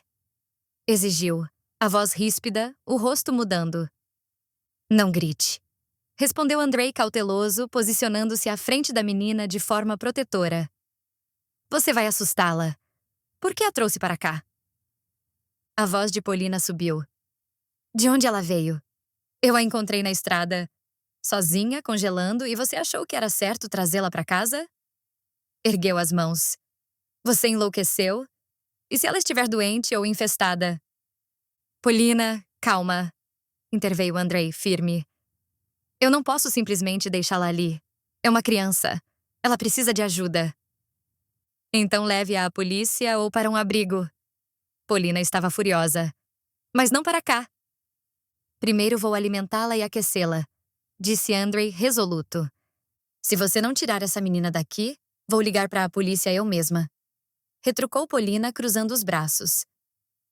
Exigiu, a voz ríspida, o rosto mudando. Não grite. Respondeu Andrei cauteloso, posicionando-se à frente da menina de forma protetora. Você vai assustá-la. Por que a trouxe para cá? A voz de Polina subiu. De onde ela veio? Eu a encontrei na estrada, sozinha, congelando, e você achou que era certo trazê-la para casa? Ergueu as mãos. Você enlouqueceu? E se ela estiver doente ou infestada? Polina, calma, interveio Andrei, firme. Eu não posso simplesmente deixá-la ali. É uma criança. Ela precisa de ajuda. Então leve-a à polícia ou para um abrigo. Polina estava furiosa. Mas não para cá. Primeiro vou alimentá-la e aquecê-la, disse Andrei resoluto. Se você não tirar essa menina daqui, vou ligar para a polícia eu mesma. Retrucou Polina, cruzando os braços.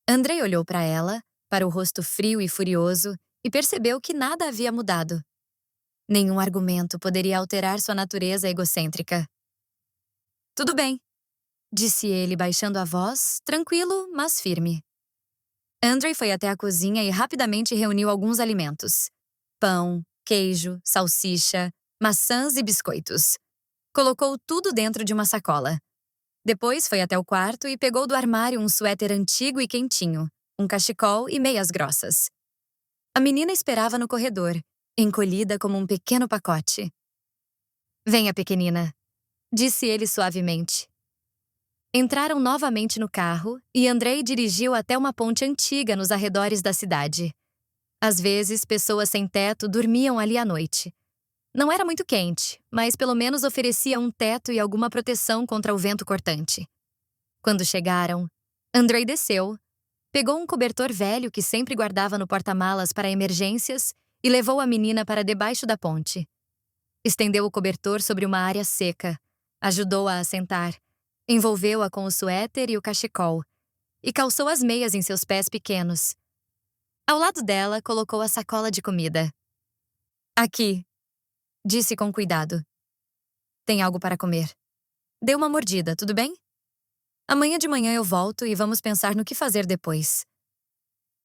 Andrei olhou para ela, para o rosto frio e furioso, e percebeu que nada havia mudado. Nenhum argumento poderia alterar sua natureza egocêntrica. Tudo bem, disse ele, baixando a voz, tranquilo, mas firme. Andrei foi até a cozinha e rapidamente reuniu alguns alimentos. Pão, queijo, salsicha, maçãs e biscoitos. Colocou tudo dentro de uma sacola. Depois foi até o quarto e pegou do armário um suéter antigo e quentinho, um cachecol e meias grossas. A menina esperava no corredor, encolhida como um pequeno pacote. Venha, pequenina, disse ele suavemente. Entraram novamente no carro e Andrei dirigiu até uma ponte antiga nos arredores da cidade. Às vezes, pessoas sem teto dormiam ali à noite. Não era muito quente, mas pelo menos oferecia um teto e alguma proteção contra o vento cortante. Quando chegaram, Andrei desceu, pegou um cobertor velho que sempre guardava no porta-malas para emergências e levou a menina para debaixo da ponte. Estendeu o cobertor sobre uma área seca, ajudou-a a sentar, envolveu-a com o suéter e o cachecol e calçou as meias em seus pés pequenos. Ao lado dela, colocou a sacola de comida. Aqui, disse com cuidado. Tem algo para comer. Dê uma mordida, tudo bem? Amanhã de manhã eu volto e vamos pensar no que fazer depois.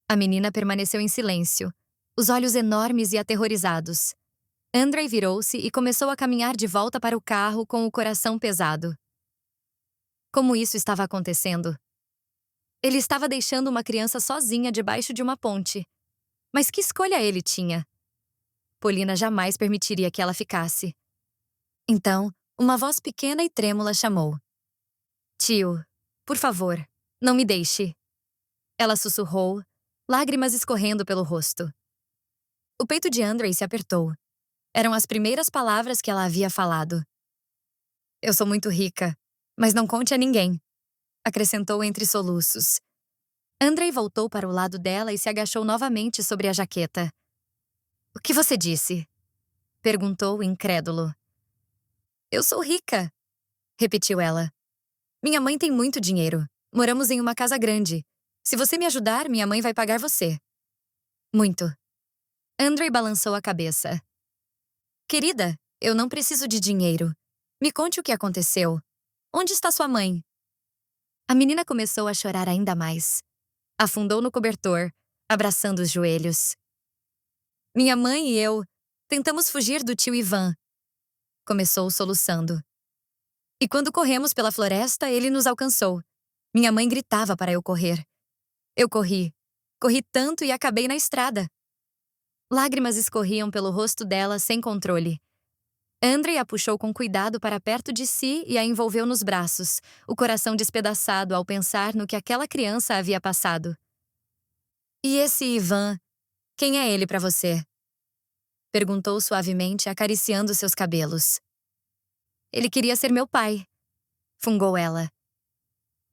A menina permaneceu em silêncio, os olhos enormes e aterrorizados. Andrei virou-se e começou a caminhar de volta para o carro com o coração pesado. Como isso estava acontecendo? Ele estava deixando uma criança sozinha debaixo de uma ponte. Mas que escolha ele tinha? Polina jamais permitiria que ela ficasse. Então, Uma voz pequena e trêmula chamou. Tio, por favor, não me deixe. Ela sussurrou, lágrimas escorrendo pelo rosto. O peito de Andrei se apertou. Eram as primeiras palavras que ela havia falado. Eu sou muito rica, mas não conte a ninguém, acrescentou entre soluços. Andrei voltou para o lado dela e se agachou novamente sobre a jaqueta. O que você disse? Perguntou, incrédulo. Eu sou rica, repetiu ela. Minha mãe tem muito dinheiro. Moramos em uma casa grande. Se você me ajudar, minha mãe vai pagar você. Muito. Andrei balançou a cabeça. Querida, eu não preciso de dinheiro. Me conte o que aconteceu. Onde está sua mãe? A menina começou a chorar ainda mais. Afundou no cobertor, abraçando os joelhos. Minha mãe e eu tentamos fugir do tio Ivan. Começou soluçando. E quando corremos pela floresta, ele nos alcançou. Minha mãe gritava para eu correr. Eu corri. Corri tanto e acabei na estrada. Lágrimas escorriam pelo rosto dela sem controle. Andrei a puxou com cuidado para perto de si e a envolveu nos braços, o coração despedaçado ao pensar no que aquela criança havia passado. E esse Ivan, quem é ele para você? Perguntou suavemente, acariciando seus cabelos. Ele queria ser meu pai, fungou ela.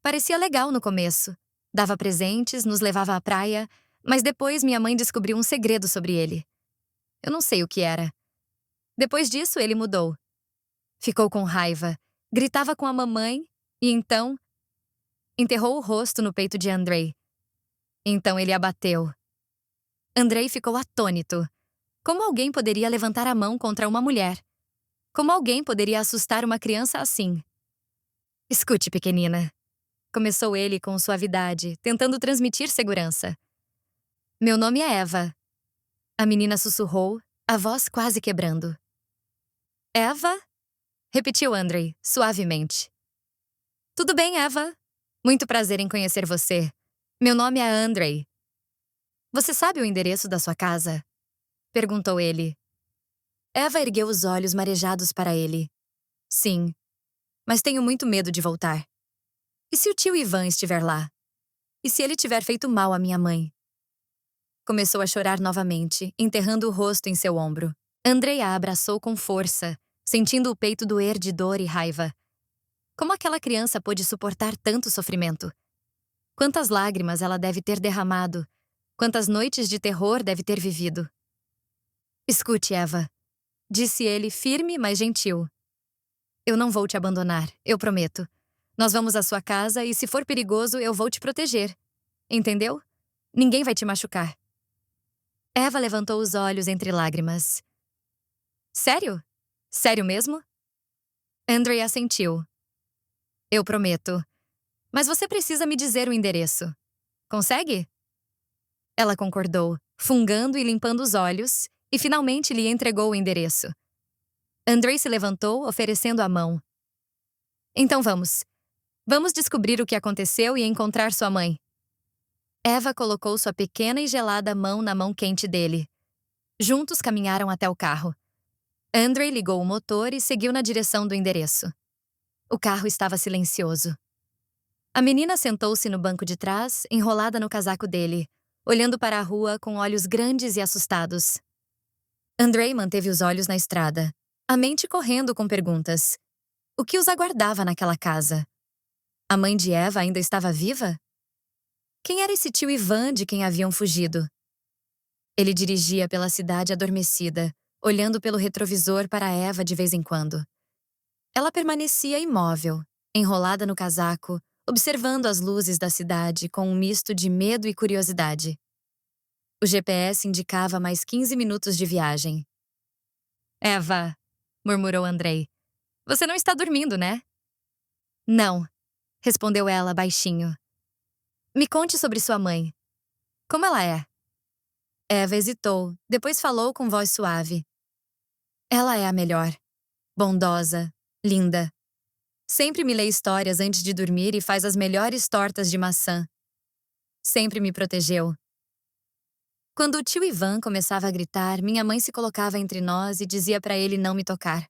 Parecia legal no começo. Dava presentes, nos levava à praia, mas depois minha mãe descobriu um segredo sobre ele. Eu não sei o que era. Depois disso, ele mudou. Ficou com raiva, gritava com a mamãe e então enterrou o rosto no peito de Andrei. Então ele a bateu. Andrei ficou atônito. Como alguém poderia levantar a mão contra uma mulher? Como alguém poderia assustar uma criança assim? Escute, pequenina. Começou ele com suavidade, tentando transmitir segurança. Meu nome é Eva. A menina sussurrou, a voz quase quebrando. Eva? Repetiu Andrei, suavemente. Tudo bem, Eva? Muito prazer em conhecer você. Meu nome é Andrei. Você sabe o endereço da sua casa? Perguntou ele. Eva ergueu os olhos marejados para ele. Sim, mas tenho muito medo de voltar. E se o tio Ivan estiver lá? E se ele tiver feito mal à minha mãe? Começou a chorar novamente, enterrando o rosto em seu ombro. Andrei a abraçou com força, sentindo o peito doer de dor e raiva. Como aquela criança pôde suportar tanto sofrimento? Quantas lágrimas ela deve ter derramado? Quantas noites de terror deve ter vivido? Escute, Eva, disse ele, firme, mas gentil. Eu não vou te abandonar, eu prometo. Nós vamos à sua casa e, se for perigoso, eu vou te proteger. Entendeu? Ninguém vai te machucar. Eva levantou os olhos entre lágrimas. Sério? Sério mesmo? Andrei assentiu. Eu prometo. Mas você precisa me dizer o endereço. Consegue? Ela concordou, fungando e limpando os olhos, e finalmente lhe entregou o endereço. Andrei se levantou, oferecendo a mão. Então vamos. Vamos descobrir o que aconteceu e encontrar sua mãe. Eva colocou sua pequena e gelada mão na mão quente dele. Juntos caminharam até o carro. Andrei ligou o motor e seguiu na direção do endereço. O carro estava silencioso. A menina sentou-se no banco de trás, enrolada no casaco dele, olhando para a rua com olhos grandes e assustados. Andrei manteve os olhos na estrada, a mente correndo com perguntas. O que os aguardava naquela casa? A mãe de Eva ainda estava viva? Quem era esse tio Ivan de quem haviam fugido? Ele dirigia pela cidade adormecida, olhando pelo retrovisor para Eva de vez em quando. Ela permanecia imóvel, enrolada no casaco, observando as luzes da cidade com um misto de medo e curiosidade. O GPS indicava mais 15 minutos de viagem. Eva, murmurou Andrei. Você não está dormindo, né? Não, respondeu ela baixinho. Me conte sobre sua mãe. Como ela é? Eva hesitou, depois falou com voz suave. Ela é a melhor. Bondosa, linda. Sempre me lê histórias antes de dormir e faz as melhores tortas de maçã. Sempre me protegeu. Quando o tio Ivan começava a gritar, minha mãe se colocava entre nós e dizia para ele não me tocar.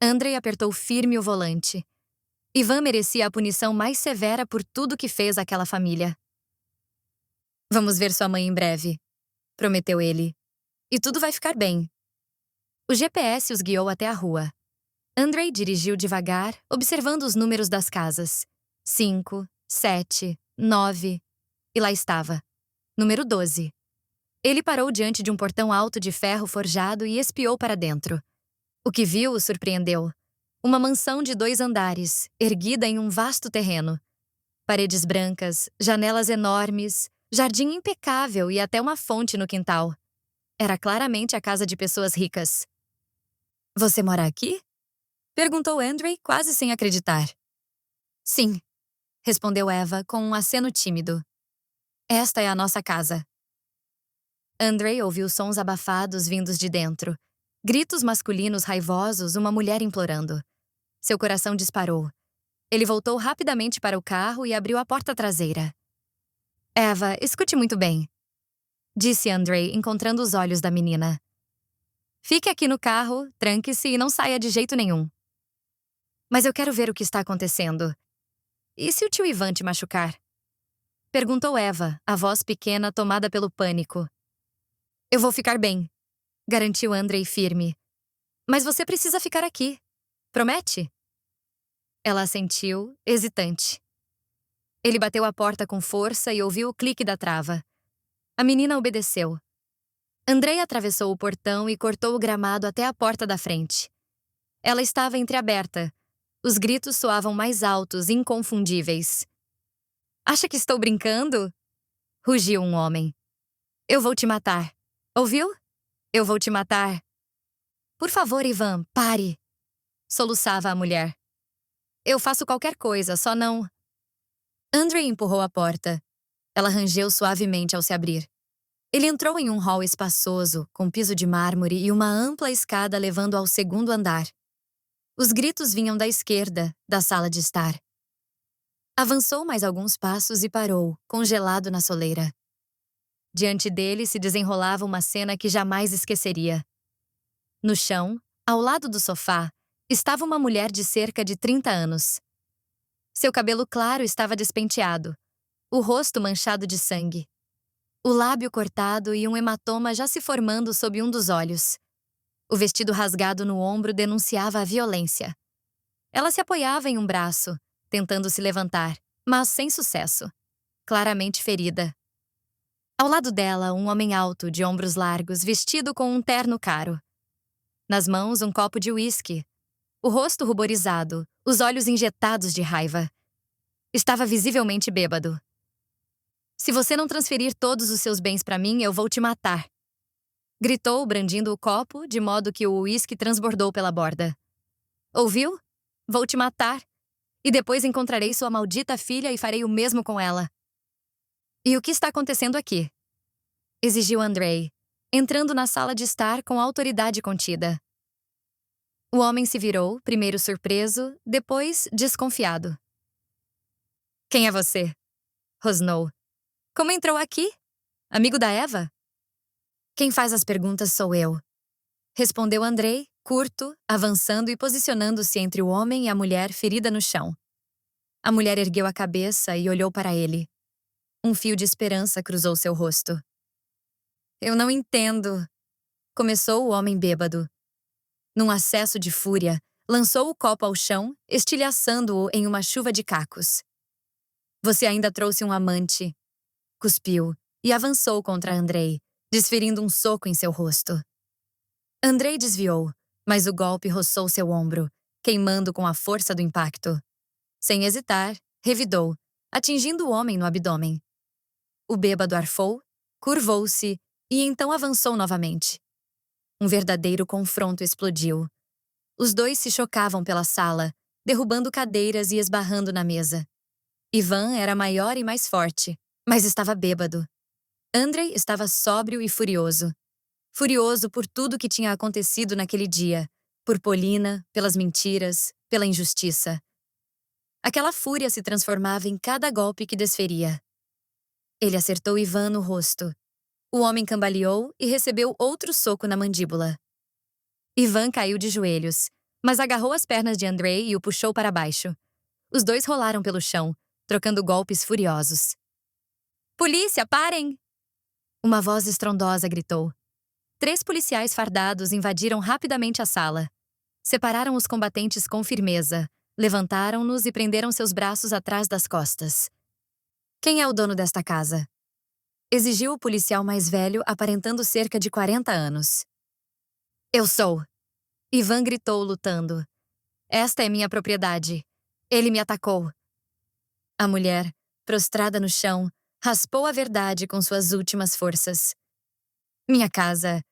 Andrei apertou firme o volante. Ivan merecia a punição mais severa por tudo que fez àquela família. Vamos ver sua mãe em breve, prometeu ele. E tudo vai ficar bem. O GPS os guiou até a rua. Andrei dirigiu devagar, observando os números das casas. 5, 7, 9. E lá estava. Número 12. Ele parou diante de um portão alto de ferro forjado e espiou para dentro. O que viu o surpreendeu. Uma mansão de 2 andares, erguida em um vasto terreno. Paredes brancas, janelas enormes, jardim impecável e até uma fonte no quintal. Era claramente a casa de pessoas ricas. Você mora aqui? Perguntou Andrei, quase sem acreditar. Sim, respondeu Eva com um aceno tímido. Esta é a nossa casa. Andrei ouviu sons abafados vindos de dentro. Gritos masculinos raivosos, uma mulher implorando. Seu coração disparou. Ele voltou rapidamente para o carro e abriu a porta traseira. Eva, escute muito bem, disse Andrei, encontrando os olhos da menina. Fique aqui no carro, tranque-se e não saia de jeito nenhum. Mas eu quero ver o que está acontecendo. E se o tio Ivan te machucar? Perguntou Eva, a voz pequena tomada pelo pânico. Eu vou ficar bem, garantiu Andrei firme. Mas você precisa ficar aqui. Promete? Ela assentiu, hesitante. Ele bateu a porta com força e ouviu o clique da trava. A menina obedeceu. Andrei atravessou o portão e cortou o gramado até a porta da frente. Ela estava entreaberta. Os gritos soavam mais altos, inconfundíveis. Acha que estou brincando? Rugiu um homem. Eu vou te matar. Ouviu? Eu vou te matar. Por favor, Ivan, pare. Soluçava a mulher. Eu faço qualquer coisa, só não. Andrei empurrou a porta. Ela rangeu suavemente ao se abrir. Ele entrou em um hall espaçoso, com piso de mármore e uma ampla escada levando ao 2º andar. Os gritos vinham da esquerda, da sala de estar. Avançou mais alguns passos e parou, congelado na soleira. Diante dele se desenrolava uma cena que jamais esqueceria. No chão, ao lado do sofá, estava uma mulher de cerca de 30 anos. Seu cabelo claro estava despenteado, o rosto manchado de sangue. O lábio cortado e um hematoma já se formando sob um dos olhos. O vestido rasgado no ombro denunciava a violência. Ela se apoiava em um braço, tentando se levantar, mas sem sucesso. Claramente ferida. Ao lado dela, um homem alto, de ombros largos, vestido com um terno caro. Nas mãos, um copo de uísque. O rosto ruborizado, os olhos injetados de raiva. Estava visivelmente bêbado. Se você não transferir todos os seus bens para mim, eu vou te matar. Gritou, brandindo o copo, de modo que o uísque transbordou pela borda. Ouviu? Vou te matar. E depois encontrarei sua maldita filha e farei o mesmo com ela. E o que está acontecendo aqui? Exigiu Andrei, entrando na sala de estar com autoridade contida. O homem se virou, primeiro surpreso, depois desconfiado. Quem é você? Rosnou. Como entrou aqui? Amigo da Eva? Quem faz as perguntas sou eu. Respondeu Andrei, curto, avançando e posicionando-se entre o homem e a mulher ferida no chão. A mulher ergueu a cabeça e olhou para ele. Um fio de esperança cruzou seu rosto. Eu não entendo. Começou o homem bêbado. Num acesso de fúria, lançou o copo ao chão, estilhaçando-o em uma chuva de cacos. Você ainda trouxe um amante. Cuspiu e avançou contra Andrei, desferindo um soco em seu rosto. Andrei desviou, mas o golpe roçou seu ombro, queimando com a força do impacto. Sem hesitar, revidou, atingindo o homem no abdômen. O bêbado arfou, curvou-se e então avançou novamente. Um verdadeiro confronto explodiu. Os dois se chocavam pela sala, derrubando cadeiras e esbarrando na mesa. Ivan era maior e mais forte, mas estava bêbado. Andrei estava sóbrio e furioso. Furioso por tudo que tinha acontecido naquele dia, por Polina, pelas mentiras, pela injustiça. Aquela fúria se transformava em cada golpe que desferia. Ele acertou Ivan no rosto. O homem cambaleou e recebeu outro soco na mandíbula. Ivan caiu de joelhos, mas agarrou as pernas de Andrei e o puxou para baixo. Os dois rolaram pelo chão, trocando golpes furiosos. Polícia, parem! Uma voz estrondosa gritou. 3 policiais fardados invadiram rapidamente a sala. Separaram os combatentes com firmeza, levantaram-nos e prenderam seus braços atrás das costas. Quem é o dono desta casa? Exigiu o policial mais velho, aparentando cerca de 40 anos. Eu sou. Ivan gritou, lutando. Esta é minha propriedade. Ele me atacou. A mulher, prostrada no chão, raspou a verdade com suas últimas forças. Minha casa.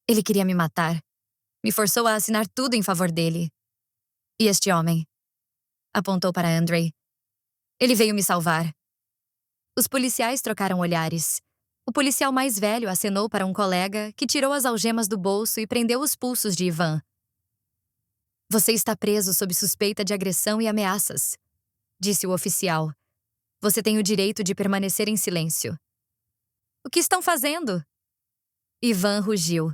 Ele queria me matar. Me forçou a assinar tudo em favor dele. E este homem? Apontou para Andrei. Ele veio me salvar. Os policiais trocaram olhares. O policial mais velho acenou para um colega, que tirou as algemas do bolso e prendeu os pulsos de Ivan. Você está preso sob suspeita de agressão e ameaças, disse o oficial. Você tem o direito de permanecer em silêncio. O que estão fazendo? Ivan rugiu.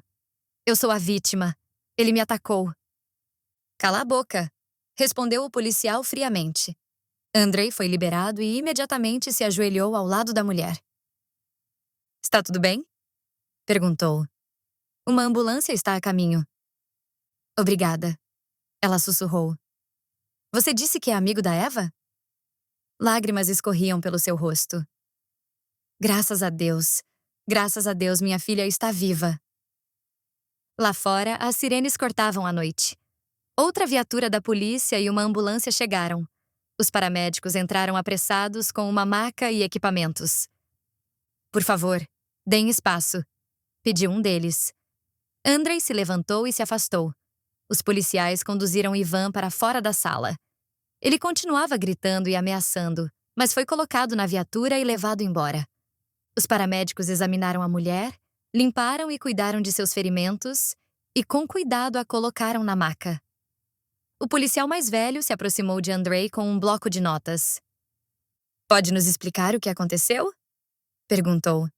Eu sou a vítima. Ele me atacou. Cala a boca, respondeu o policial friamente. Andrei foi liberado e imediatamente se ajoelhou ao lado da mulher. Está tudo bem? Perguntou. Uma ambulância está a caminho. Obrigada. Ela sussurrou. Você disse que é amigo da Eva? Lágrimas escorriam pelo seu rosto. Graças a Deus. Graças a Deus, minha filha está viva. Lá fora, as sirenes cortavam a noite. Outra viatura da polícia e uma ambulância chegaram. Os paramédicos entraram apressados com uma maca e equipamentos. Por favor, deem espaço, pediu um deles. Andrei se levantou e se afastou. Os policiais conduziram Ivan para fora da sala. Ele continuava gritando e ameaçando, mas foi colocado na viatura e levado embora. Os paramédicos examinaram a mulher, limparam e cuidaram de seus ferimentos e, com cuidado, a colocaram na maca. O policial mais velho se aproximou de Andrei com um bloco de notas. Pode nos explicar o que aconteceu? Perguntou.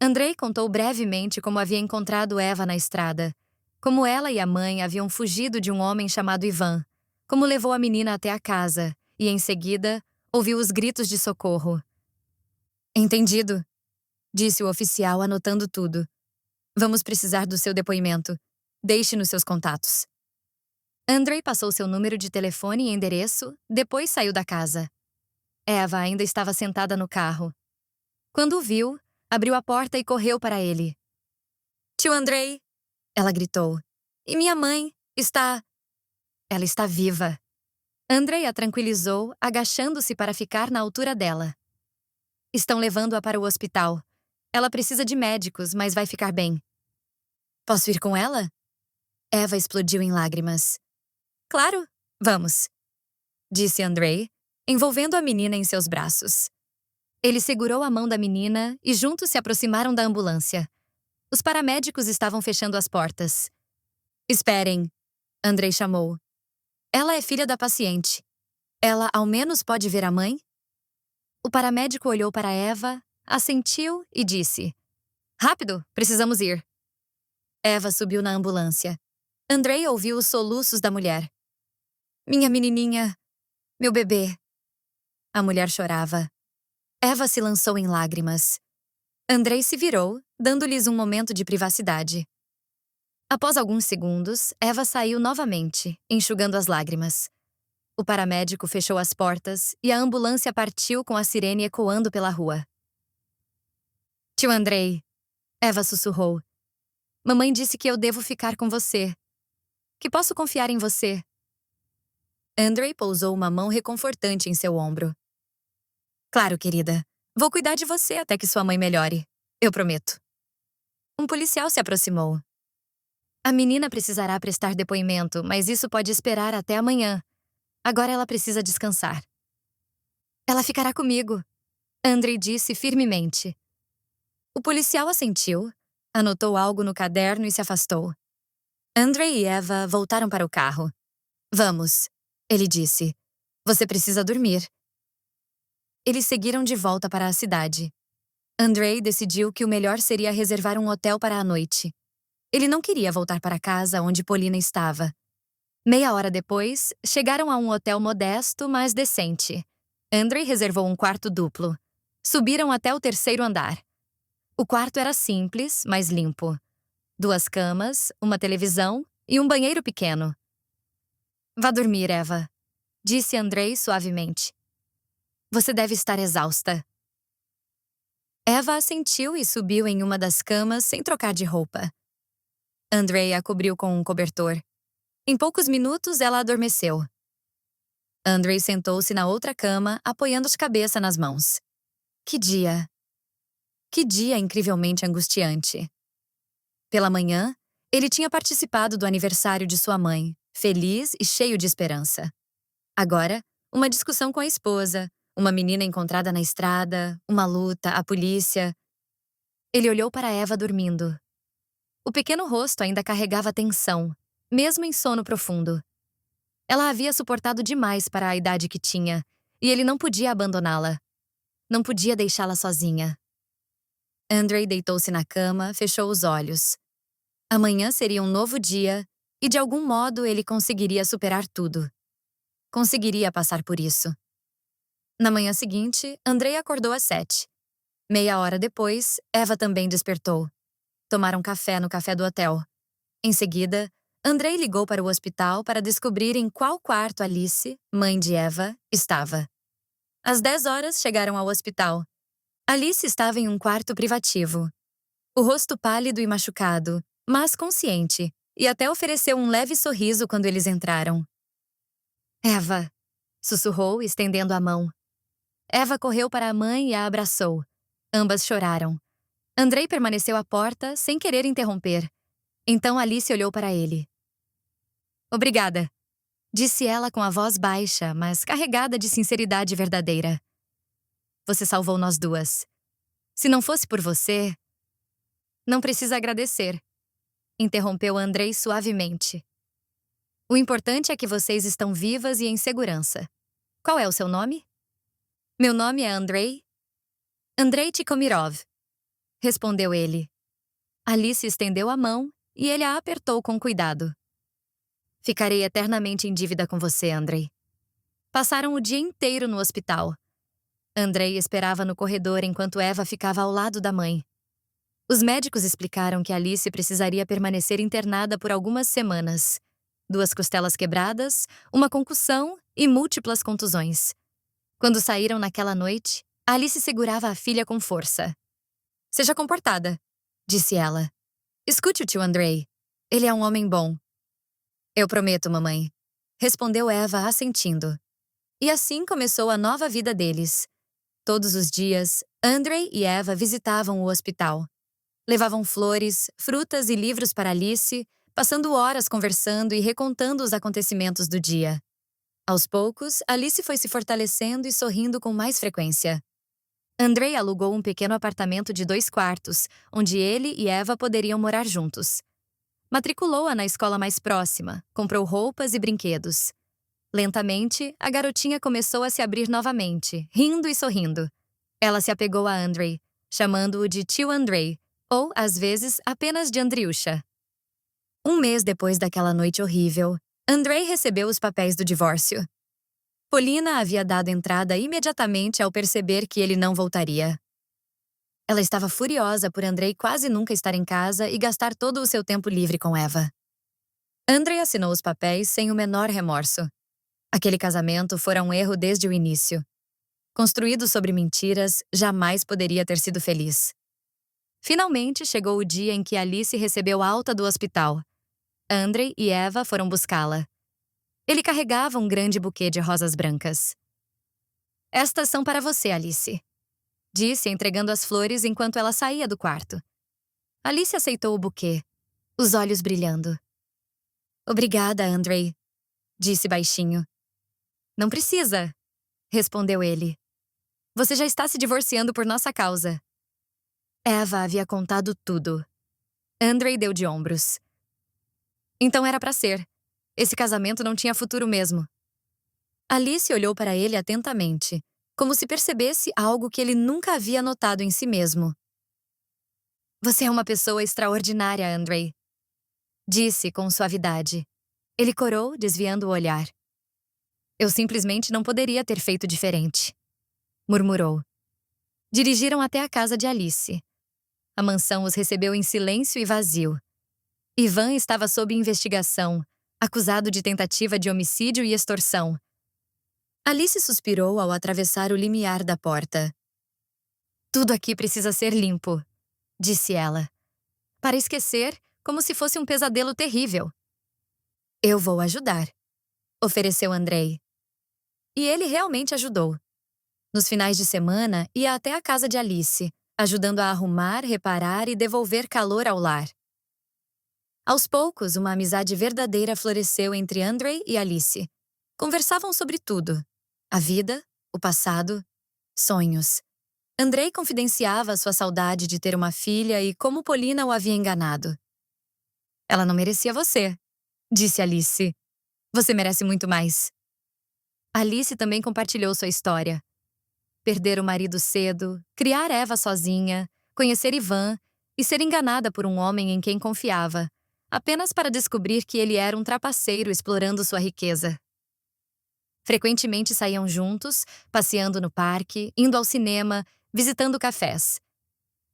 Andrei contou brevemente como havia encontrado Eva na estrada, como ela e a mãe haviam fugido de um homem chamado Ivan, como levou a menina até a casa e, em seguida, ouviu os gritos de socorro. Entendido, disse o oficial, anotando tudo. Vamos precisar do seu depoimento. Deixe-nos seus contatos. Andrei passou seu número de telefone e endereço, depois saiu da casa. Eva ainda estava sentada no carro. Quando o viu, abriu a porta e correu para ele. Tio Andrei, ela gritou. E minha mãe está... Ela está viva. Andrei a tranquilizou, agachando-se para ficar na altura dela. Estão levando-a para o hospital. Ela precisa de médicos, mas vai ficar bem. Posso ir com ela? Eva explodiu em lágrimas. Claro, vamos, disse Andrei, envolvendo a menina em seus braços. Ele segurou a mão da menina e juntos se aproximaram da ambulância. Os paramédicos estavam fechando as portas. Esperem, Andrei chamou. Ela é filha da paciente. Ela ao menos pode ver a mãe? O paramédico olhou para Eva, assentiu e disse: Rápido, precisamos ir. Eva subiu na ambulância. Andrei ouviu os soluços da mulher. Minha menininha, meu bebê. A mulher chorava. Eva se lançou em lágrimas. Andrei se virou, dando-lhes um momento de privacidade. Após alguns segundos, Eva saiu novamente, enxugando as lágrimas. O paramédico fechou as portas e a ambulância partiu com a sirene ecoando pela rua. Tio Andrei, Eva sussurrou. Mamãe disse que eu devo ficar com você. Que posso confiar em você. Andrei pousou uma mão reconfortante em seu ombro. Claro, querida. Vou cuidar de você até que sua mãe melhore. Eu prometo. Um policial se aproximou. A menina precisará prestar depoimento, mas isso pode esperar até amanhã. Agora ela precisa descansar. Ela ficará comigo, Andrei disse firmemente. O policial assentiu, anotou algo no caderno e se afastou. Andrei e Eva voltaram para o carro. Vamos, ele disse. Você precisa dormir. Eles seguiram de volta para a cidade. Andrei decidiu que o melhor seria reservar um hotel para a noite. Ele não queria voltar para casa onde Polina estava. Meia hora depois, chegaram a um hotel modesto, mas decente. Andrei reservou um quarto duplo. Subiram até o terceiro andar. O quarto era simples, mas limpo. 2 camas, uma televisão e um banheiro pequeno. Vá dormir, Eva, disse Andrei suavemente. Você deve estar exausta. Eva assentiu e subiu em uma das camas sem trocar de roupa. Andrei a cobriu com um cobertor. Em poucos minutos, ela adormeceu. Andrei sentou-se na outra cama, apoiando a cabeça nas mãos. Que dia! Que dia incrivelmente angustiante! Pela manhã, ele tinha participado do aniversário de sua mãe, feliz e cheio de esperança. Agora, uma discussão com a esposa, uma menina encontrada na estrada, uma luta, a polícia. Ele olhou para Eva dormindo. O pequeno rosto ainda carregava tensão, mesmo em sono profundo. Ela havia suportado demais para a idade que tinha, e ele não podia abandoná-la. Não podia deixá-la sozinha. Andrei deitou-se na cama, fechou os olhos. Amanhã seria um novo dia, e de algum modo ele conseguiria superar tudo. Conseguiria passar por isso. Na manhã seguinte, Andrei acordou às 7. Meia hora depois, Eva também despertou. Tomaram café no café do hotel. Em seguida, Andrei ligou para o hospital para descobrir em qual quarto Alice, mãe de Eva, estava. Às 10 horas, chegaram ao hospital. Alice estava em um quarto privativo. O rosto pálido e machucado, mas consciente, e até ofereceu um leve sorriso quando eles entraram. Eva, sussurrou, estendendo a mão. Eva correu para a mãe e a abraçou. Ambas choraram. Andrei permaneceu à porta, sem querer interromper. Então Alice olhou para ele. Obrigada, disse ela com a voz baixa, mas carregada de sinceridade verdadeira. Você salvou nós duas. Se não fosse por você... Não precisa agradecer, interrompeu Andrei suavemente. O importante é que vocês estão vivas e em segurança. Qual é o seu nome? Meu nome é Andrei. Andrei Tikhomirov, respondeu ele. Alice estendeu a mão e ele a apertou com cuidado. Ficarei eternamente em dívida com você, Andrei. Passaram o dia inteiro no hospital. Andrei esperava no corredor enquanto Eva ficava ao lado da mãe. Os médicos explicaram que Alice precisaria permanecer internada por algumas semanas. 2 costelas quebradas, uma concussão e múltiplas contusões. Quando saíram naquela noite, Alice segurava a filha com força. Seja comportada, disse ela. Escute o tio Andrei. Ele é um homem bom. Eu prometo, mamãe, respondeu Eva assentindo. E assim começou a nova vida deles. Todos os dias, Andrei e Eva visitavam o hospital. Levavam flores, frutas e livros para Alice, passando horas conversando e recontando os acontecimentos do dia. Aos poucos, Alice foi se fortalecendo e sorrindo com mais frequência. Andrei alugou um pequeno apartamento de 2 quartos, onde ele e Eva poderiam morar juntos. Matriculou-a na escola mais próxima, comprou roupas e brinquedos. Lentamente, a garotinha começou a se abrir novamente, rindo e sorrindo. Ela se apegou a Andrei, chamando-o de tio Andrei, ou, às vezes, apenas de Andriusha. Um mês depois daquela noite horrível, Andrei recebeu os papéis do divórcio. Polina havia dado entrada imediatamente ao perceber que ele não voltaria. Ela estava furiosa por Andrei quase nunca estar em casa e gastar todo o seu tempo livre com Eva. Andrei assinou os papéis sem o menor remorso. Aquele casamento fora um erro desde o início. Construído sobre mentiras, jamais poderia ter sido feliz. Finalmente chegou o dia em que Alice recebeu alta do hospital. Andrei e Eva foram buscá-la. Ele carregava um grande buquê de rosas brancas. Estas são para você, Alice, disse, entregando as flores enquanto ela saía do quarto. Alice aceitou o buquê, os olhos brilhando. Obrigada, Andrei, disse baixinho. Não precisa, respondeu ele. Você já está se divorciando por nossa causa. Eva havia contado tudo. Andrei deu de ombros. Então era para ser. Esse casamento não tinha futuro mesmo. Alice olhou para ele atentamente, como se percebesse algo que ele nunca havia notado em si mesmo. Você é uma pessoa extraordinária, Andrei, disse com suavidade. Ele corou, desviando o olhar. Eu simplesmente não poderia ter feito diferente, murmurou. Dirigiram até a casa de Alice. A mansão os recebeu em silêncio e vazio. Ivan estava sob investigação, acusado de tentativa de homicídio e extorsão. Alice suspirou ao atravessar o limiar da porta. Tudo aqui precisa ser limpo, disse ela. Para esquecer, como se fosse um pesadelo terrível. Eu vou ajudar, ofereceu Andrei. E ele realmente ajudou. Nos finais de semana, ia até a casa de Alice, ajudando a arrumar, reparar e devolver calor ao lar. Aos poucos, uma amizade verdadeira floresceu entre Andrei e Alice. Conversavam sobre tudo: a vida, o passado, sonhos. Andrei confidenciava sua saudade de ter uma filha e como Polina o havia enganado. Ela não merecia você, disse Alice. Você merece muito mais. Alice também compartilhou sua história. Perder o marido cedo, criar Eva sozinha, conhecer Ivan e ser enganada por um homem em quem confiava, apenas para descobrir que ele era um trapaceiro explorando sua riqueza. Frequentemente saíam juntos, passeando no parque, indo ao cinema, visitando cafés.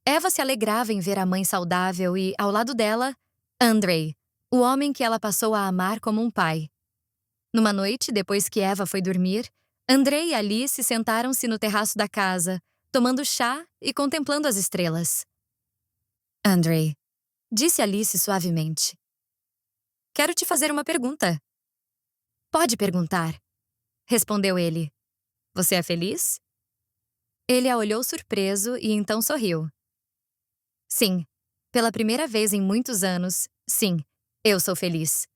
Eva se alegrava em ver a mãe saudável e, ao lado dela, Andrei, o homem que ela passou a amar como um pai. Numa noite, depois que Eva foi dormir, Andrei e Alice sentaram-se no terraço da casa, tomando chá e contemplando as estrelas. Andrei, disse Alice suavemente. Quero te fazer uma pergunta. Pode perguntar, respondeu ele. Você é feliz? Ele a olhou surpreso e então sorriu. Sim, pela primeira vez em muitos anos, sim, eu sou feliz.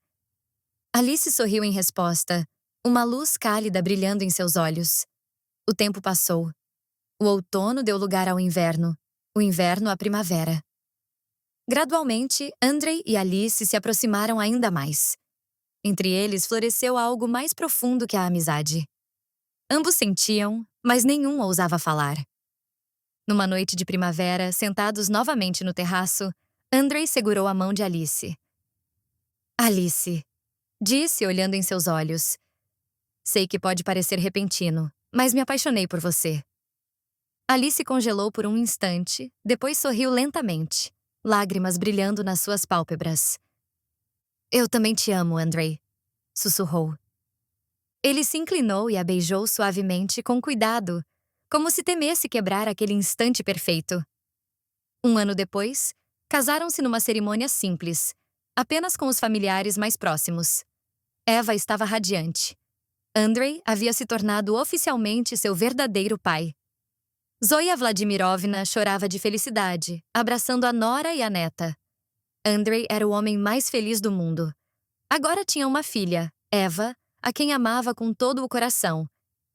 Alice sorriu em resposta, uma luz cálida brilhando em seus olhos. O tempo passou. O outono deu lugar ao inverno, o inverno à primavera. Gradualmente, Andrei e Alice se aproximaram ainda mais. Entre eles floresceu algo mais profundo que a amizade. Ambos sentiam, mas nenhum ousava falar. Numa noite de primavera, sentados novamente no terraço, Andrei segurou a mão de Alice. Alice, disse olhando em seus olhos. Sei que pode parecer repentino, mas me apaixonei por você. Alice congelou por um instante, depois sorriu lentamente, lágrimas brilhando nas suas pálpebras. Eu também te amo, Andrei, sussurrou. Ele se inclinou e a beijou suavemente com cuidado, como se temesse quebrar aquele instante perfeito. Um ano depois, casaram-se numa cerimônia simples, apenas com os familiares mais próximos. Eva estava radiante. Andrei havia se tornado oficialmente seu verdadeiro pai. Zoya Vladimirovna chorava de felicidade, abraçando a nora e a neta. Andrei era o homem mais feliz do mundo. Agora tinha uma filha, Eva, a quem amava com todo o coração,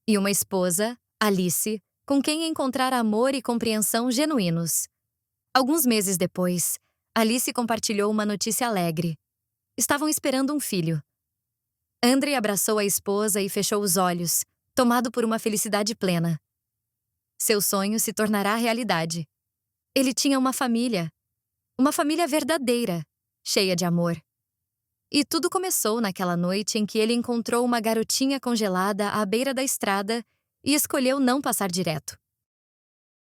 e uma esposa, Alice, com quem encontrara amor e compreensão genuínos. Alguns meses depois, Alice compartilhou uma notícia alegre. Estavam esperando um filho. Andrei abraçou a esposa e fechou os olhos, tomado por uma felicidade plena. Seu sonho se tornará realidade. Ele tinha uma família verdadeira, cheia de amor. E tudo começou naquela noite em que ele encontrou uma garotinha congelada à beira da estrada e escolheu não passar direto.